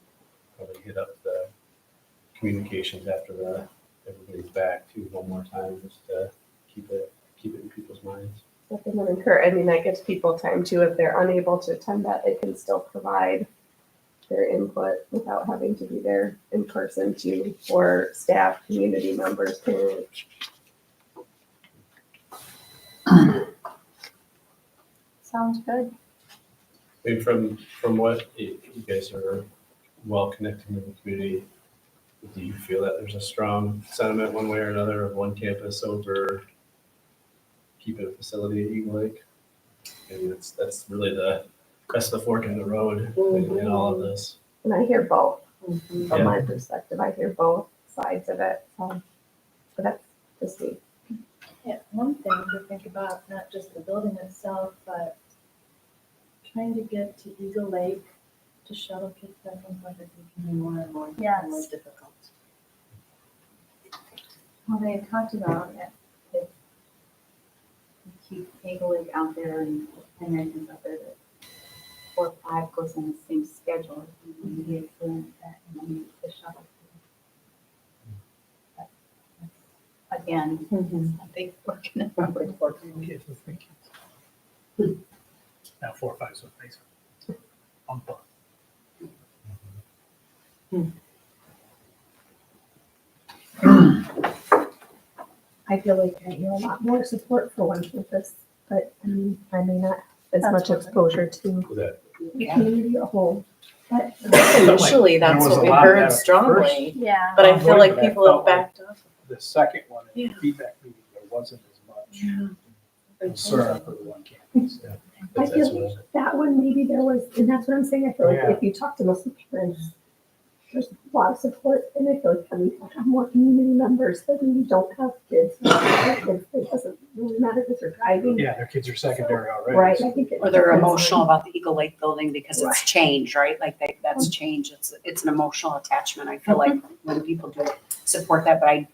probably hit up the communications after everybody's back too one more time, just to keep it in people's minds. That gives people time too, if they're unable to attend that, they can still provide their input without having to be there in person too, for staff, community members, parents. Sounds good. I mean, from what you guys are well connected in the community, do you feel that there's a strong sentiment one way or another of one campus over keeping a facility at Eagle Lake? And that's really that's the fork in the road in all of this. And I hear both, Mhm. from my perspective, I hear both sides of it, so, but that's just me. Yeah, one thing to think about, not just the building itself, but trying to get to Eagle Lake to shuttle kids back and forth is becoming more and more Yes. difficult. Well, they had talked about it, if you keep Eagle Lake out there and everything's out there, that 4 or 5 goes in the same schedule, and you get doing that, and then the shuttle. But that's, again, Mhm. a big work in the Kids with 3 kids. Now 4 or 5 is what makes it. On par. I feel like I hear a lot more support for one campus, but I mean, I may not have as much exposure to With that, the community at whole. But Initially, that's There was what a we lot of that heard at strongly, Yeah. but I feel like But I people have felt like backed off. The second one, in Yeah. the feedback meeting, there wasn't as much Yeah. concern for the one campus. I that's feel what that one, maybe there was, and that's what I'm saying, I feel like Yeah. if you talk to most of the parents, there's a lot of support, and I feel like we have more community members that maybe don't have kids. It doesn't really matter if they're driving. Yeah, their kids are secondary already. Right, so- I think. Or they're emotional about the Eagle Lake building because it's change, right? Like that's change. It's an emotional attachment. I feel like when people do support that, but I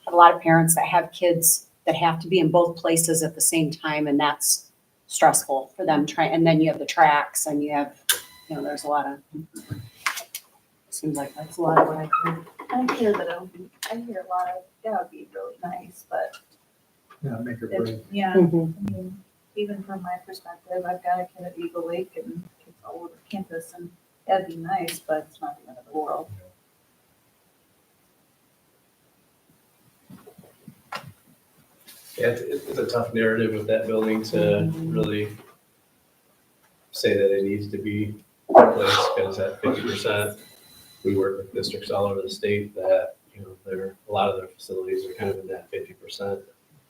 have a lot of parents that have kids that have to be in both places at the same time, and that's stressful for them. And then you have the tracks, and you have, there's a lot of. Seems like that's a lot of what I hear. I hear that I hear a lot of, that would be really nice, but Yeah, make or if, break. yeah, Mhm. I mean, even from my perspective, I've got a kid at Eagle Lake and kids all over campus, and that'd be nice, but it's not the end of the world. Yeah, it's a tough narrative with that building to really say that it needs to be replaced, because at 50%, we work with districts all over the state that, a lot of their facilities are kind of in that 50%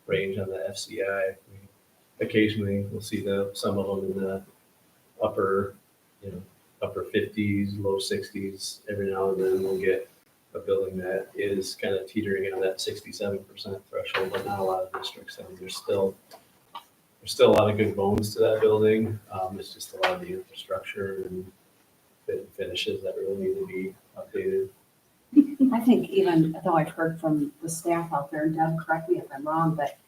range on the FCI. Occasionally, we'll see some of them in the upper 50s, low 60s. Every now and then we'll get a building that is kind of teetering on that 67% threshold, but not a lot of districts. I mean, there's still a lot of good bones to that building. It's just a lot of the infrastructure and fit and finishes that really need to be updated. I think even though I've heard from the staff out there, and Deb, correct me if I'm wrong, but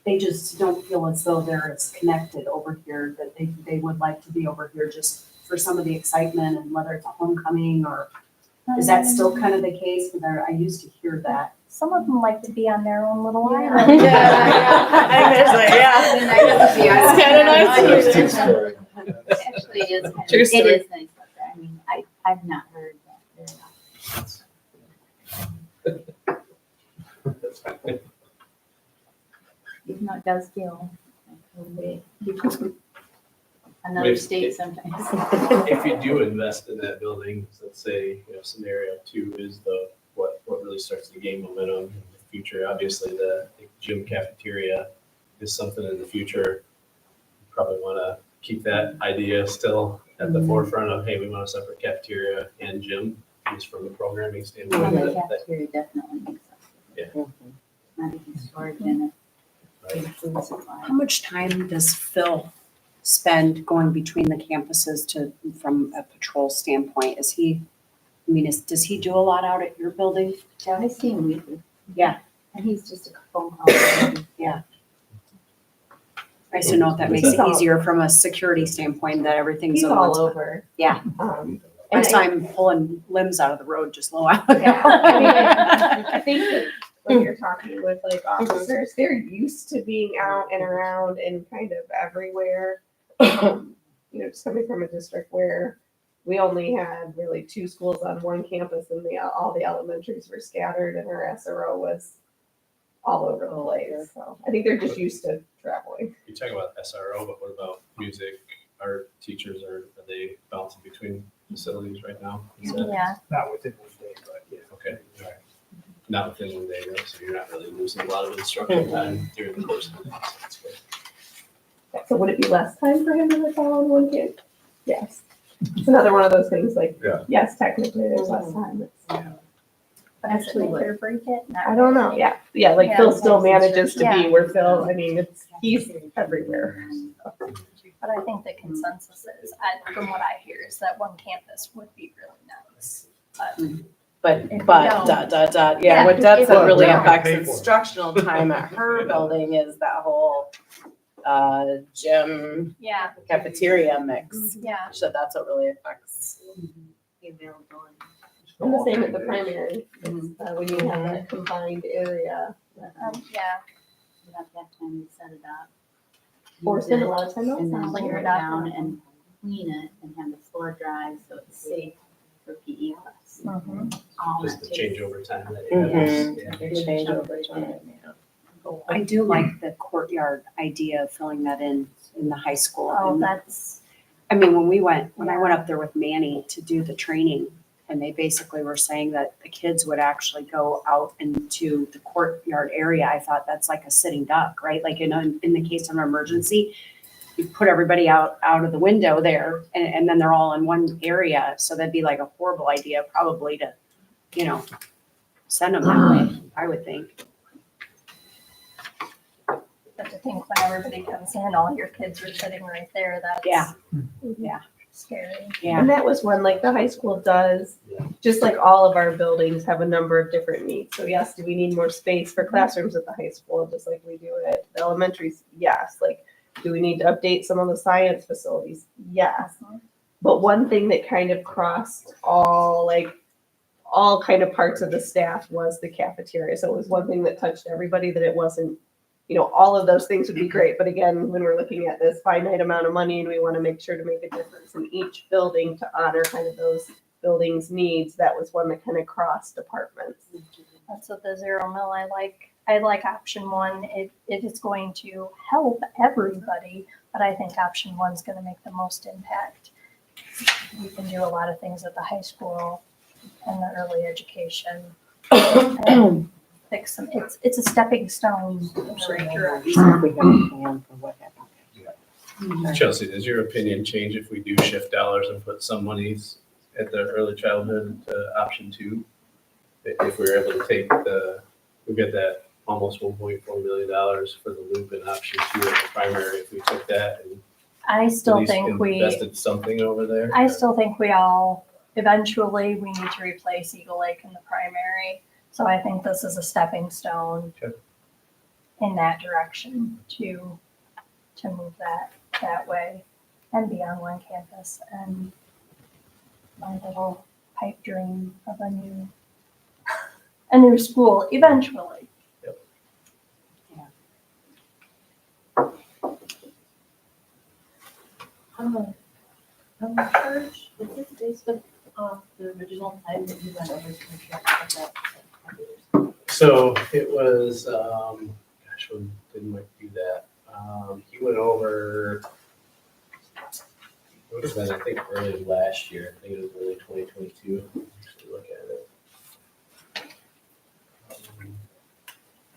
they just don't feel as though they're as connected over here, that they would like to be over here just for some of the excitement, and whether it's a homecoming or, is that still kind of the case? I used to hear that. Some of them like to be on their own little Yeah. island. I miss it, yeah. Then I get to be on It's kinda nice my to island. hear Story. Actually, it is kind of, True it story. is nice up there. I mean, I've not heard that very often. That's fine. Even though it does feel like a little bit another Wait, state sometimes. If you do invest in that building, let's say, scenario 2 is what really starts to gain momentum in the future. Obviously, the gym cafeteria is something in the future. You probably want to keep that idea still at the forefront of, hey, we want a separate cafeteria and gym, just from a programming standpoint. The that- cafeteria definitely makes sense. Yeah. Not even storage in it. Right. and food supply. How much time does Phil spend going between the campuses from a patrol standpoint? Does he do a lot out at your building? Yeah, I see him weekly. Yeah. And he's just a phone call. away. I used to know if that makes it easier from a security standpoint, that everything's. He's in all one spot. over. Yeah. I And saw him pulling limbs out of the road just a little while ago. Yeah, I mean, I think that when you're talking with like officers, they're used to being out and around and kind of everywhere. Just coming from a district where we only had really 2 schools on one campus, and all the elementaries were scattered, and our SRO was all over the place. So I think they're just used to traveling. You're talking about SRO, but what about music? Art teachers, are they bouncing between facilities right now? Is that- Yeah, Not within one day, but yeah. Okay, all right. not within one day, though, so you're not really losing a lot of instruction time during the course of the day. So that's good. So would it be less time for him to follow on one kid? Yes. It's another one of those things like, Yeah. yes, technically there's less time. But actually, make it or break it? Not I don't know, really. yeah, like Phil still manages to be Yeah. where Phil, I mean, he's everywhere. But I think the consensus is, from what I hear, is that one campus would be really nice. But, If we but, don't- yeah, what Deb if said we really don't affects pay for it. instructional time at her building is that whole, gym Yeah, cafeteria mix. yeah. So that's what really affects. The availability. And the same at the primary, when you have that combined area, Yeah. You have to have time to set it up. or use spend a it, lot of time And then outside. Clear tear it it up. down and clean it and have the floor dry so it's safe for PE class. Mhm. All Just that the takes- changeover time that you have. Yeah. They change over time, yeah. I do like the courtyard idea of filling that in the high school. Oh, And that's, I mean, when I went up there with Manny to do the training, and they basically were saying that the kids would actually go out into the courtyard area, I thought that's like a sitting duck, right? Like in the case of an emergency, you put everybody out of the window there, and then they're all in one area. So that'd be like a horrible idea probably to, send them that way, I would think. but to think when everybody comes in, all your kids are sitting right there, that's. Yeah. Scary. Yeah. And that was one, like the high school does, just like all of our buildings have a number of different needs. So yes, do we need more space for classrooms at the high school, just like we do at the elementaries? Yes. Like, do we need to update some of the science facilities? Yes. But one thing that kind of crossed all kind of parts of the staff was the cafeteria. So it was one thing that touched everybody, that it wasn't, all of those things would be great. But again, when we're looking at this finite amount of money and we want to make sure to make a difference in each building to honor kind of those buildings' needs, that was one that kind of crossed departments. That's what the zero mill, I like option one. It is going to help everybody, but I think option one's gonna make the most impact. You can do a lot of things at the high school and the early education. And fix some, it's a stepping stone in the right direction. See if we have a plan for what happened. Chelsea, does your opinion change if we do shift dollars and put some monies at the early childhood to option two? If we were able to take we get that almost $1.4 million for the loop in option two at the primary, if we took that and I at still least think invested something over there? I still think we all, eventually, we need to replace Eagle Lake in the primary. So I think this is a stepping stone Okay. in that direction to move that way and be on one campus, and my little pipe dream of a new school eventually. Church, is this based on the original time that you went over to contract with that? So it was, when did Mike do that? He went over, it would have been, I think, early last year. I think it was early 2022. Actually, look at it.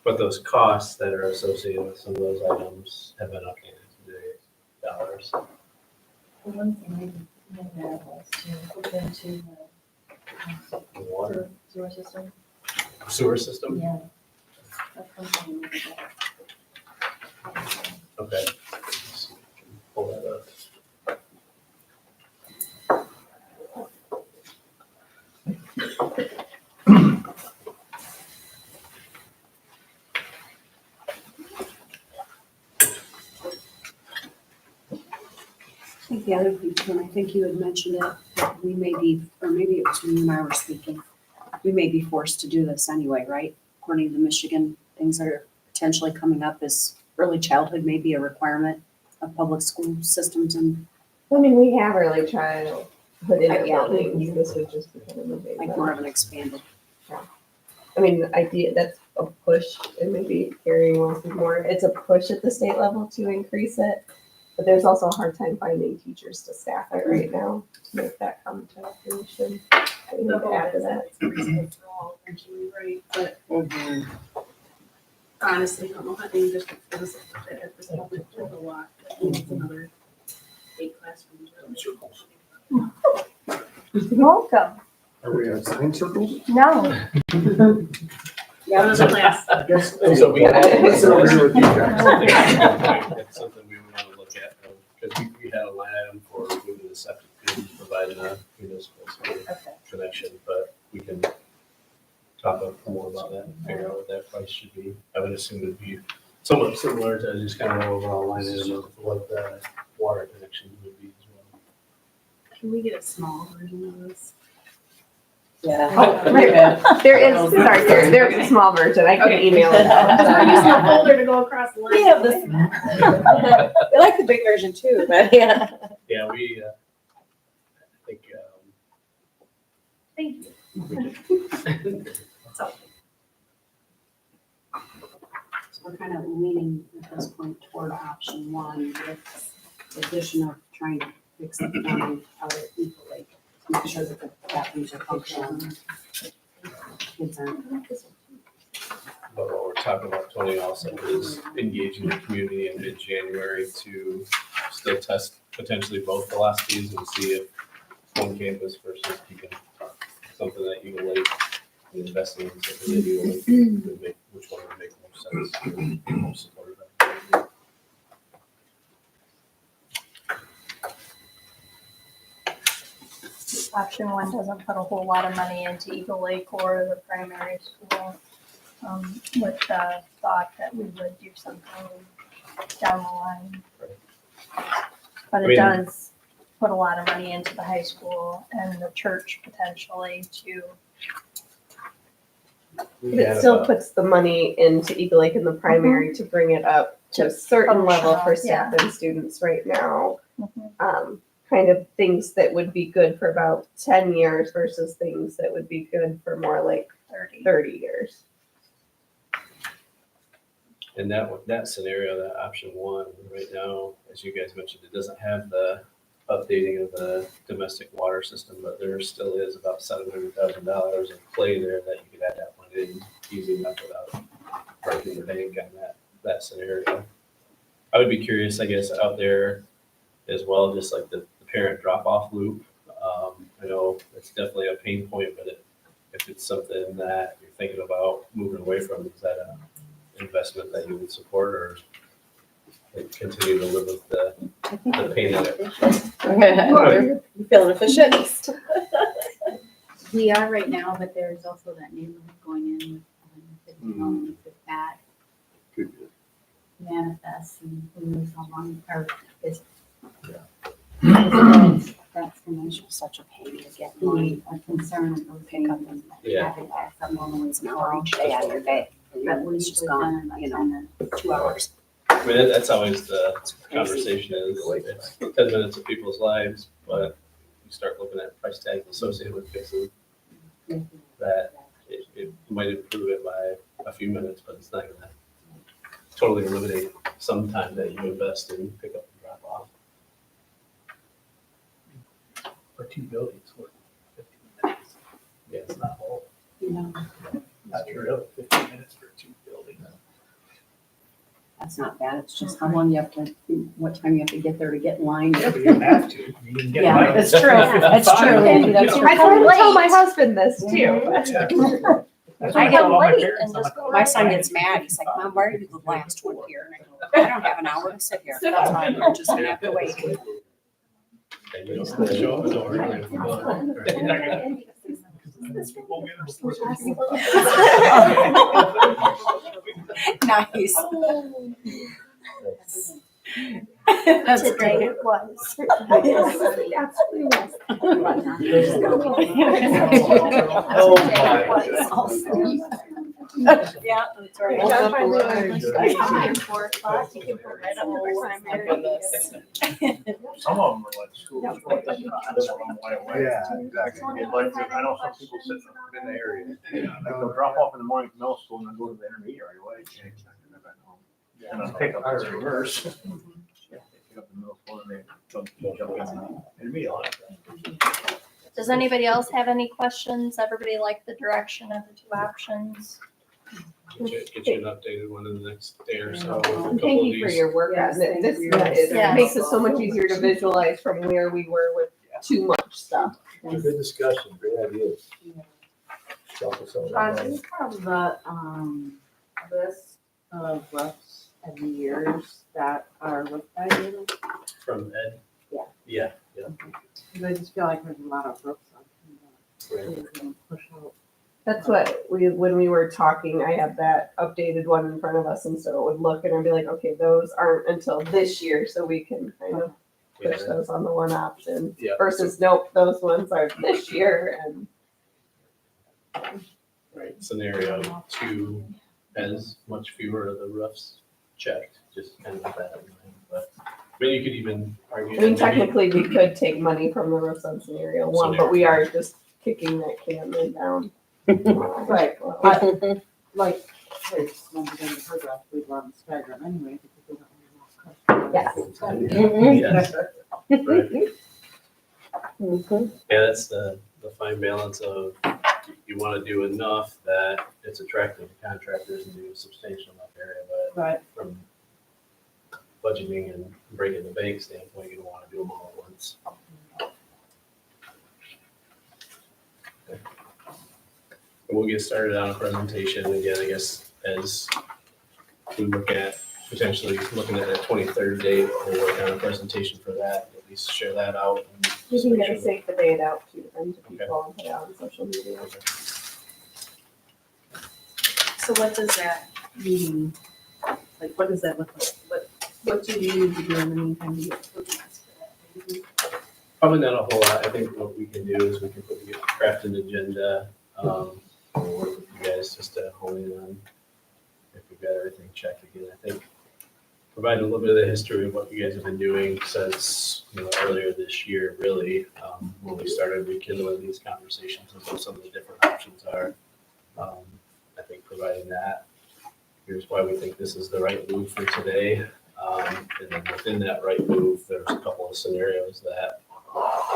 But those costs that are associated with some of those items have been updated to the dollars. The one thing we did there was to look into The water, the sewer system. sewer system? Yeah. That's one thing we did there. Okay. Let's see if I can pull that up. I think the other piece, and I think you had mentioned it, that we may be, or maybe it was when you and I were speaking, we may be forced to do this anyway, right? According to Michigan, things that are potentially coming up is early childhood may be a requirement of public school systems, and I mean, we have early childhood in our buildings. This would just be kind of moving. like more of an expanded. I mean, that's a push, and maybe Gary wants to do more. It's a push at the state level to increase it, but there's also a hard time finding teachers to staff it right now to make that come to fruition. I think after that. It's reasonable for all, eventually, right? But Honestly, don't know how they just feels that at this moment with a lot. It's another 8 classrooms. Welcome. Are we on sign circles? No. Another class. I guess. So we- Let's sit over here with you guys. That's something we would want to look at, because we had a line item for moving the septic field, providing a municipal sewer connection, but we can talk more about that and figure out what that price should be. I would assume it'd be somewhat similar to just kind of overall line item of what the water connection would be as well. Can we get a small version of this? Yeah. There is, sorry, Sarah, there's a small version. I can Okay. email it. We're using a folder to go across the line. We have this. I like the big version too, but yeah. Yeah, we, I think, Thank you. So we're kind of leaning at this point toward option one with the addition of trying to fix the plumbing out at Eagle Lake. To make sure that the bathrooms are functional. Kids aren't. but what we're talking about, Tony, also is engaging the community in mid-January to still test potentially both philosophies and see if one campus versus keeping something that Eagle Lake, and investing in something that Eagle Lake would make, which one would make more sense, and more supportive of it. Option one doesn't put a whole lot of money into Eagle Lake or the primary school, with the thought that we would do something down the line. But I it mean- does put a lot of money into the high school and the church potentially to, But it still puts the money into Eagle Lake in the primary to bring it up to a certain level for staff and students right now. Kind of things that would be good for about 10 years versus things that would be good for more like 30 years. And that scenario, that option one, right now, as you guys mentioned, it doesn't have the updating of the domestic water system, but there still is about $700,000 of play there that you could add that one in easy enough without breaking the bank on that scenario. I would be curious, I guess, out there as well, just like the parent drop-off loop. I know it's definitely a pain point, but if it's something that you're thinking about moving away from, is that an investment that you would support, or like, continue to live with the pain of it? You feeling efficient? We are right now, but there's also that neighborhood going in with the development with that manifests and who knows how long, or is. That's gonna It's just such a pain to get be going. a concern of those Pick up things. Yeah. Traffic back from an hour each day out of your day. But we It's should just have gone, done you know, kind of 2 hours. I mean, that's always the conversation is, it's 10 minutes of people's lives, but you start looking at price tags associated with fixing that, it might improve it by a few minutes, but it's not gonna totally eliminate some time that you invest in pick up and drop off. For 2 buildings, what, 15 minutes? Yeah, it's not all. You know, That's real, 15 minutes for 2 buildings. that's not bad. It's just how long you have to, what time you have to get there to get in line. Yeah, but you don't have to. You can get Yeah, by. that's true. That's true. Fine. That's true. I try to tell my husband this too. That's I what get tell all my late parents. and I'm just like, go My son gets mad. He's like, Mom, why are you the last one here? And I go, I don't have an hour to sit here. That's why I'm just gonna have to wait. And you don't have to show up at the door. Nice. That's today great. it was. It absolutely was. Oh, Today it my. was. Yeah, that's right. John finally learned, like, at 4 o'clock, you can put right up the primary. Some of them are like schools, like, that's a long way away. Yeah, exactly. It's like, I know some people sit in the area, like they'll drop off in the morning from middle school and then go to the intermediate right away. And then pick up the reverse. Yeah, they pick up the middle school and they jump in the intermediate. Does anybody else have any questions? Everybody like the direction of the 2 options? Get you an updated one in the next day or so. with a And couple thank of you for these. your work Yes, on it. thank This you. it makes it so much easier to visualize from where we were with too much stuff. Good discussion, great ideas. Shuffle some of that Do money. you have the, list of roofs and the years that are looked at in? From Ed? Yeah. Yeah, yeah. Because I just feel like there's a lot of roofs on. Right. We're gonna push out. That's what when we were talking, I had that updated one in front of us, and so it would look and I'd be like, okay, those aren't until this year, so we can kind of push Yeah. those on the one option. Yeah. Versus, nope, those ones are this year, and Right, scenario 2 has much fewer of the roofs checked, just kind of with that in mind, but you could even argue. I mean, that maybe- technically, we could take money from the roofs on scenario 1, but we are just kicking that can then down. Right. Well, Like, there's one of the paragraph we run Skyrim anyway, because we don't have Yes. Yes. Right. Yeah, that's the fine balance of you want to do enough that it's attractive to contractors and do a substantial enough area, but Right. from budgeting and breaking the bank standpoint, you don't want to do them all at once. Okay. And we'll get started on a presentation again, I guess, as we look at potentially looking at that 23rd date, we'll work on a presentation for that, at least share that out. And We just can make get a sure save the date out to them, to Okay. people, and put it out on social media. that- So what does that mean? Like, what does that look like? What do we need to do in the meantime to get organized for that? Probably not a whole lot. I think what we can do is we can craft an agenda, and work with you guys just to hone in on if we've got everything checked again. I think provide a little bit of the history of what you guys have been doing since, earlier this year, really, when we started rekindling these conversations and what some of the different options are. I think providing that, here's why we think this is the right move for today. And then within that right move, there's a couple of scenarios that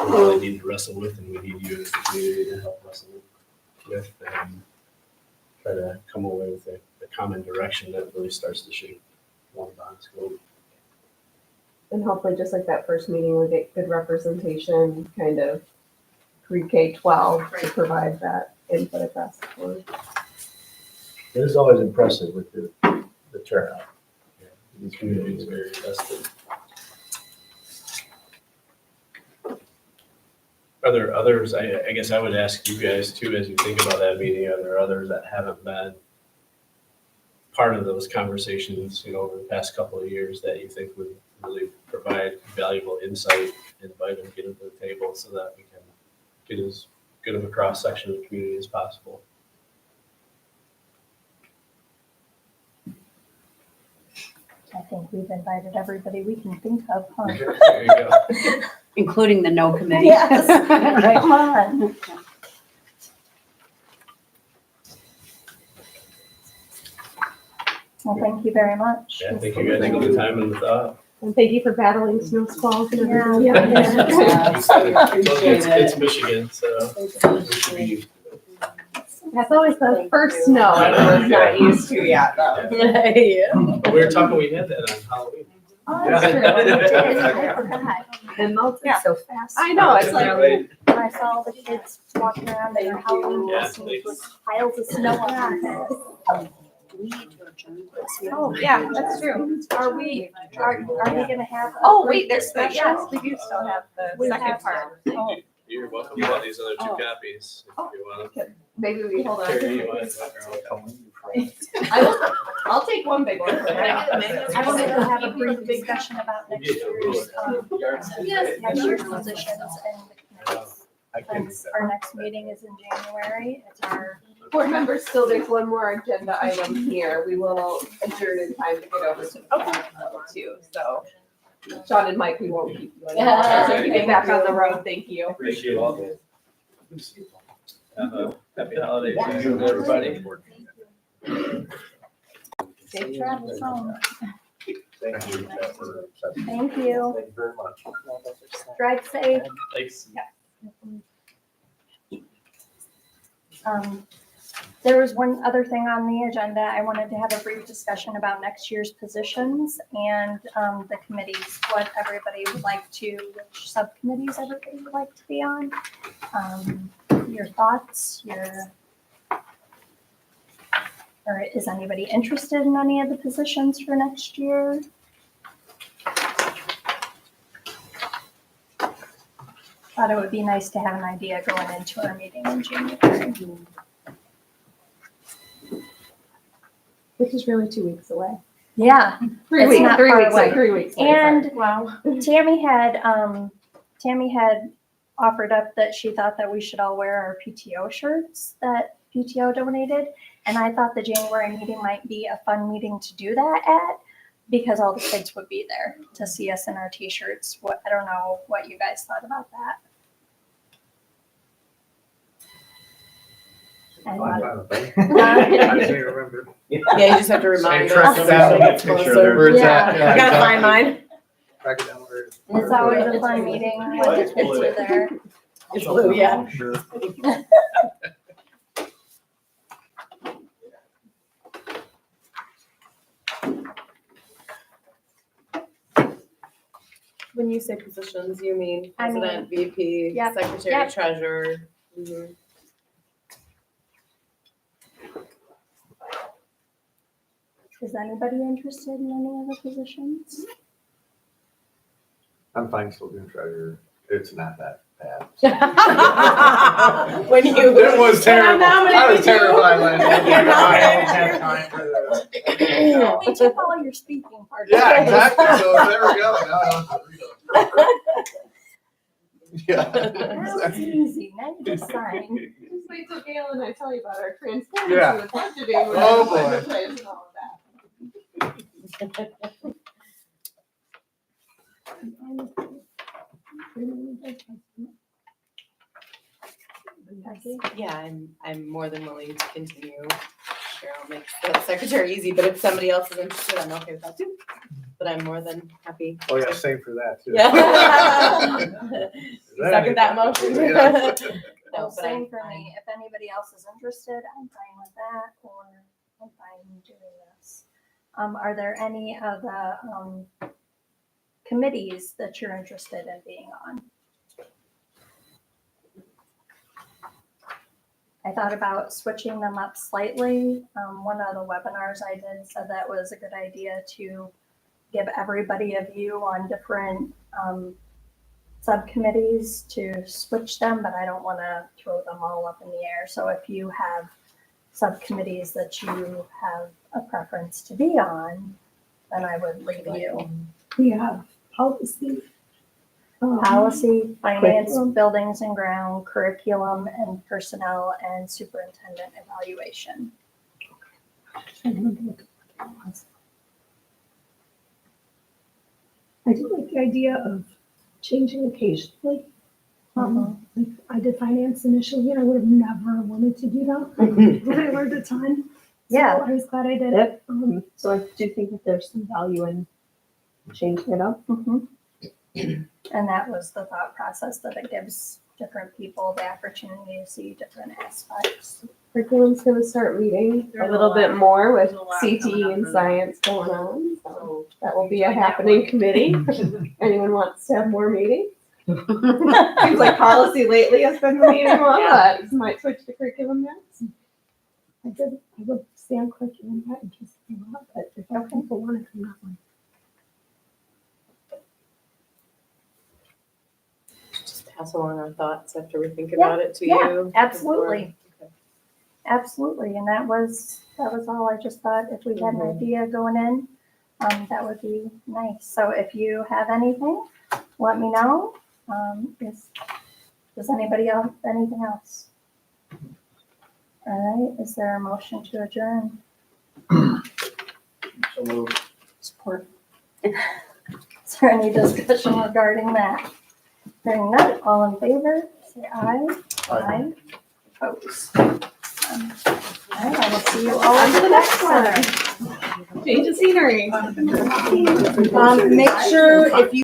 we really need to wrestle with, and we need you as the community to help wrestle with and try to come away with a common direction that really starts to shape one bond school. And hopefully, just like that first meeting, we get good representation, kind of pre-K-12 to provide that input across the board. It is always impressive with the turnout. These communities are very invested. Are there others, I guess I would ask you guys too, as you think about that meeting, are there others that haven't been part of those conversations, over the past couple of years that you think would really provide valuable insight, invite them, get them to the table so that we can get as good of a cross-section of the community as possible? I think we've invited everybody we can think of, huh? There you go. Including the no committee. Yes, come on. Well, thank you very much. Yeah, thank you guys for the time and the thought. And thank you for battling snow squalls and Yeah. everything. It's Michigan, so we should be That's always the first snow everyone's not used to yet, though. But we were talking, we had that on Halloween. Oh, that's true. We did. I forgot. And melted so fast. I know, it's like, Right. When I saw all the kids walking around in their Halloween Yeah, costumes with piles of snow on their heads. We need to adjourn this. Oh, yeah, that's true. Are we gonna have? a oh, wait, there's the, break yes, session? we do still have the We second have- part. Oh, You're welcome to all these other two copies if you want them. Maybe we, hold on. Carrie, you want to- I'll take one big one. I wanted to have a brief discussion about next year's, next year's positions and the committees. Since our next meeting is in January, it's our, Board members, still there's one more agenda item here. We will adjourn in time to get over to the level 2, so. Sean and Mike, we won't keep you anymore. So you get back on the road, thank you. Appreciate all this. Happy holidays, everybody. safe travels home. Thank you. Thank you. Thank you very much. Drive safe. Thanks. There was one other thing on the agenda. I wanted to have a brief discussion about next year's positions and the committees, what everybody would like to, which subcommittees everybody would like to be on. Your thoughts, or is anybody interested in any of the positions for next year? Thought it would be nice to have an idea going into our meeting in January. Which is really 2 weeks away. Yeah, 3 It's weeks, not 3 far weeks, away. 3 weeks. And Wow. Tammy had offered up that she thought that we should all wear our PTO shirts that PTO donated. And I thought the January meeting might be a fun meeting to do that at, because all the kids would be there to see us in our t-shirts. I don't know what you guys thought about that. And- I don't think. Uh, I can't remember. Yeah, you just have to remind Track us. it down, It's make sure closer. where it's Yeah. at. I gotta find exactly. mine. Track it down where it's. It's always a fun meeting when the It's kids blue. are there. It's blue, yeah. Sure. When you say positions, you mean I mean- president, VP, Yep, secretary, yep. treasurer? Mhm. Is anybody interested in any of the positions? I'm fine still doing treasurer. It's not that bad. When you. It was terrible. I was nominated you. terrified last night. You're I don't nominated. have time for this. We took all your speaking parts. Yeah, exactly. So there we go. Now I don't have to read them. That was Yeah. easy. Now you just sign. Just wait till Gail and I tell you about our transparency Yeah. with budgeting. with Oh, the boy. budget and all of that. Yeah, I'm more than willing to continue. Cheryl makes the secretary easy, but if somebody else is interested, I'm okay with that too. But I'm more than happy. Oh, yeah, same for that too. Yeah. Second that motion. Yeah. No, Well, but same I'm for fine. me. If anybody else is interested, I'm fine with that, or I'm fine doing this. Are there any of the committees that you're interested in being on? I thought about switching them up slightly. One of the webinars I did said that was a good idea to give everybody a view on different subcommittees to switch them, but I don't want to throw them all up in the air. So if you have subcommittees that you have a preference to be on, then I would leave you. We have policy. Policy, finance, Curriculum. buildings and ground, curriculum and personnel, and superintendent evaluation. I do like the idea of changing occasionally. Like I did finance initially, and I would have never wanted to do that. And I learned a ton. So Yeah. I was glad I did it. So I do think that there's some value in changing it up. Mhm. And that was the thought process, that it gives different people the opportunity to see different aspects. Curriculum's gonna start meeting There's a little bit lot. more with There's a lot CTE coming up and for that. science going on. So So that will be a join that happening one. committee. Anyone wants to have more meetings? Seems like policy lately has been the main one, but might switch to curriculum next. I would stay on curriculum, that interests me a lot, but if other people want to come that one. Just pass along our thoughts after we think about it to yeah, you. absolutely. Okay. Absolutely, and that was all. I just thought if we had an idea going in, that would be nice. So if you have anything, let me know. Does anybody else, anything else? All right, is there a motion to adjourn? So moved. Support. Is there any discussion regarding that? Hearing none, all in favor, say aye. Aye. Opposed. All right, I will see you all On in to the next one. Change of scenery. Make sure if you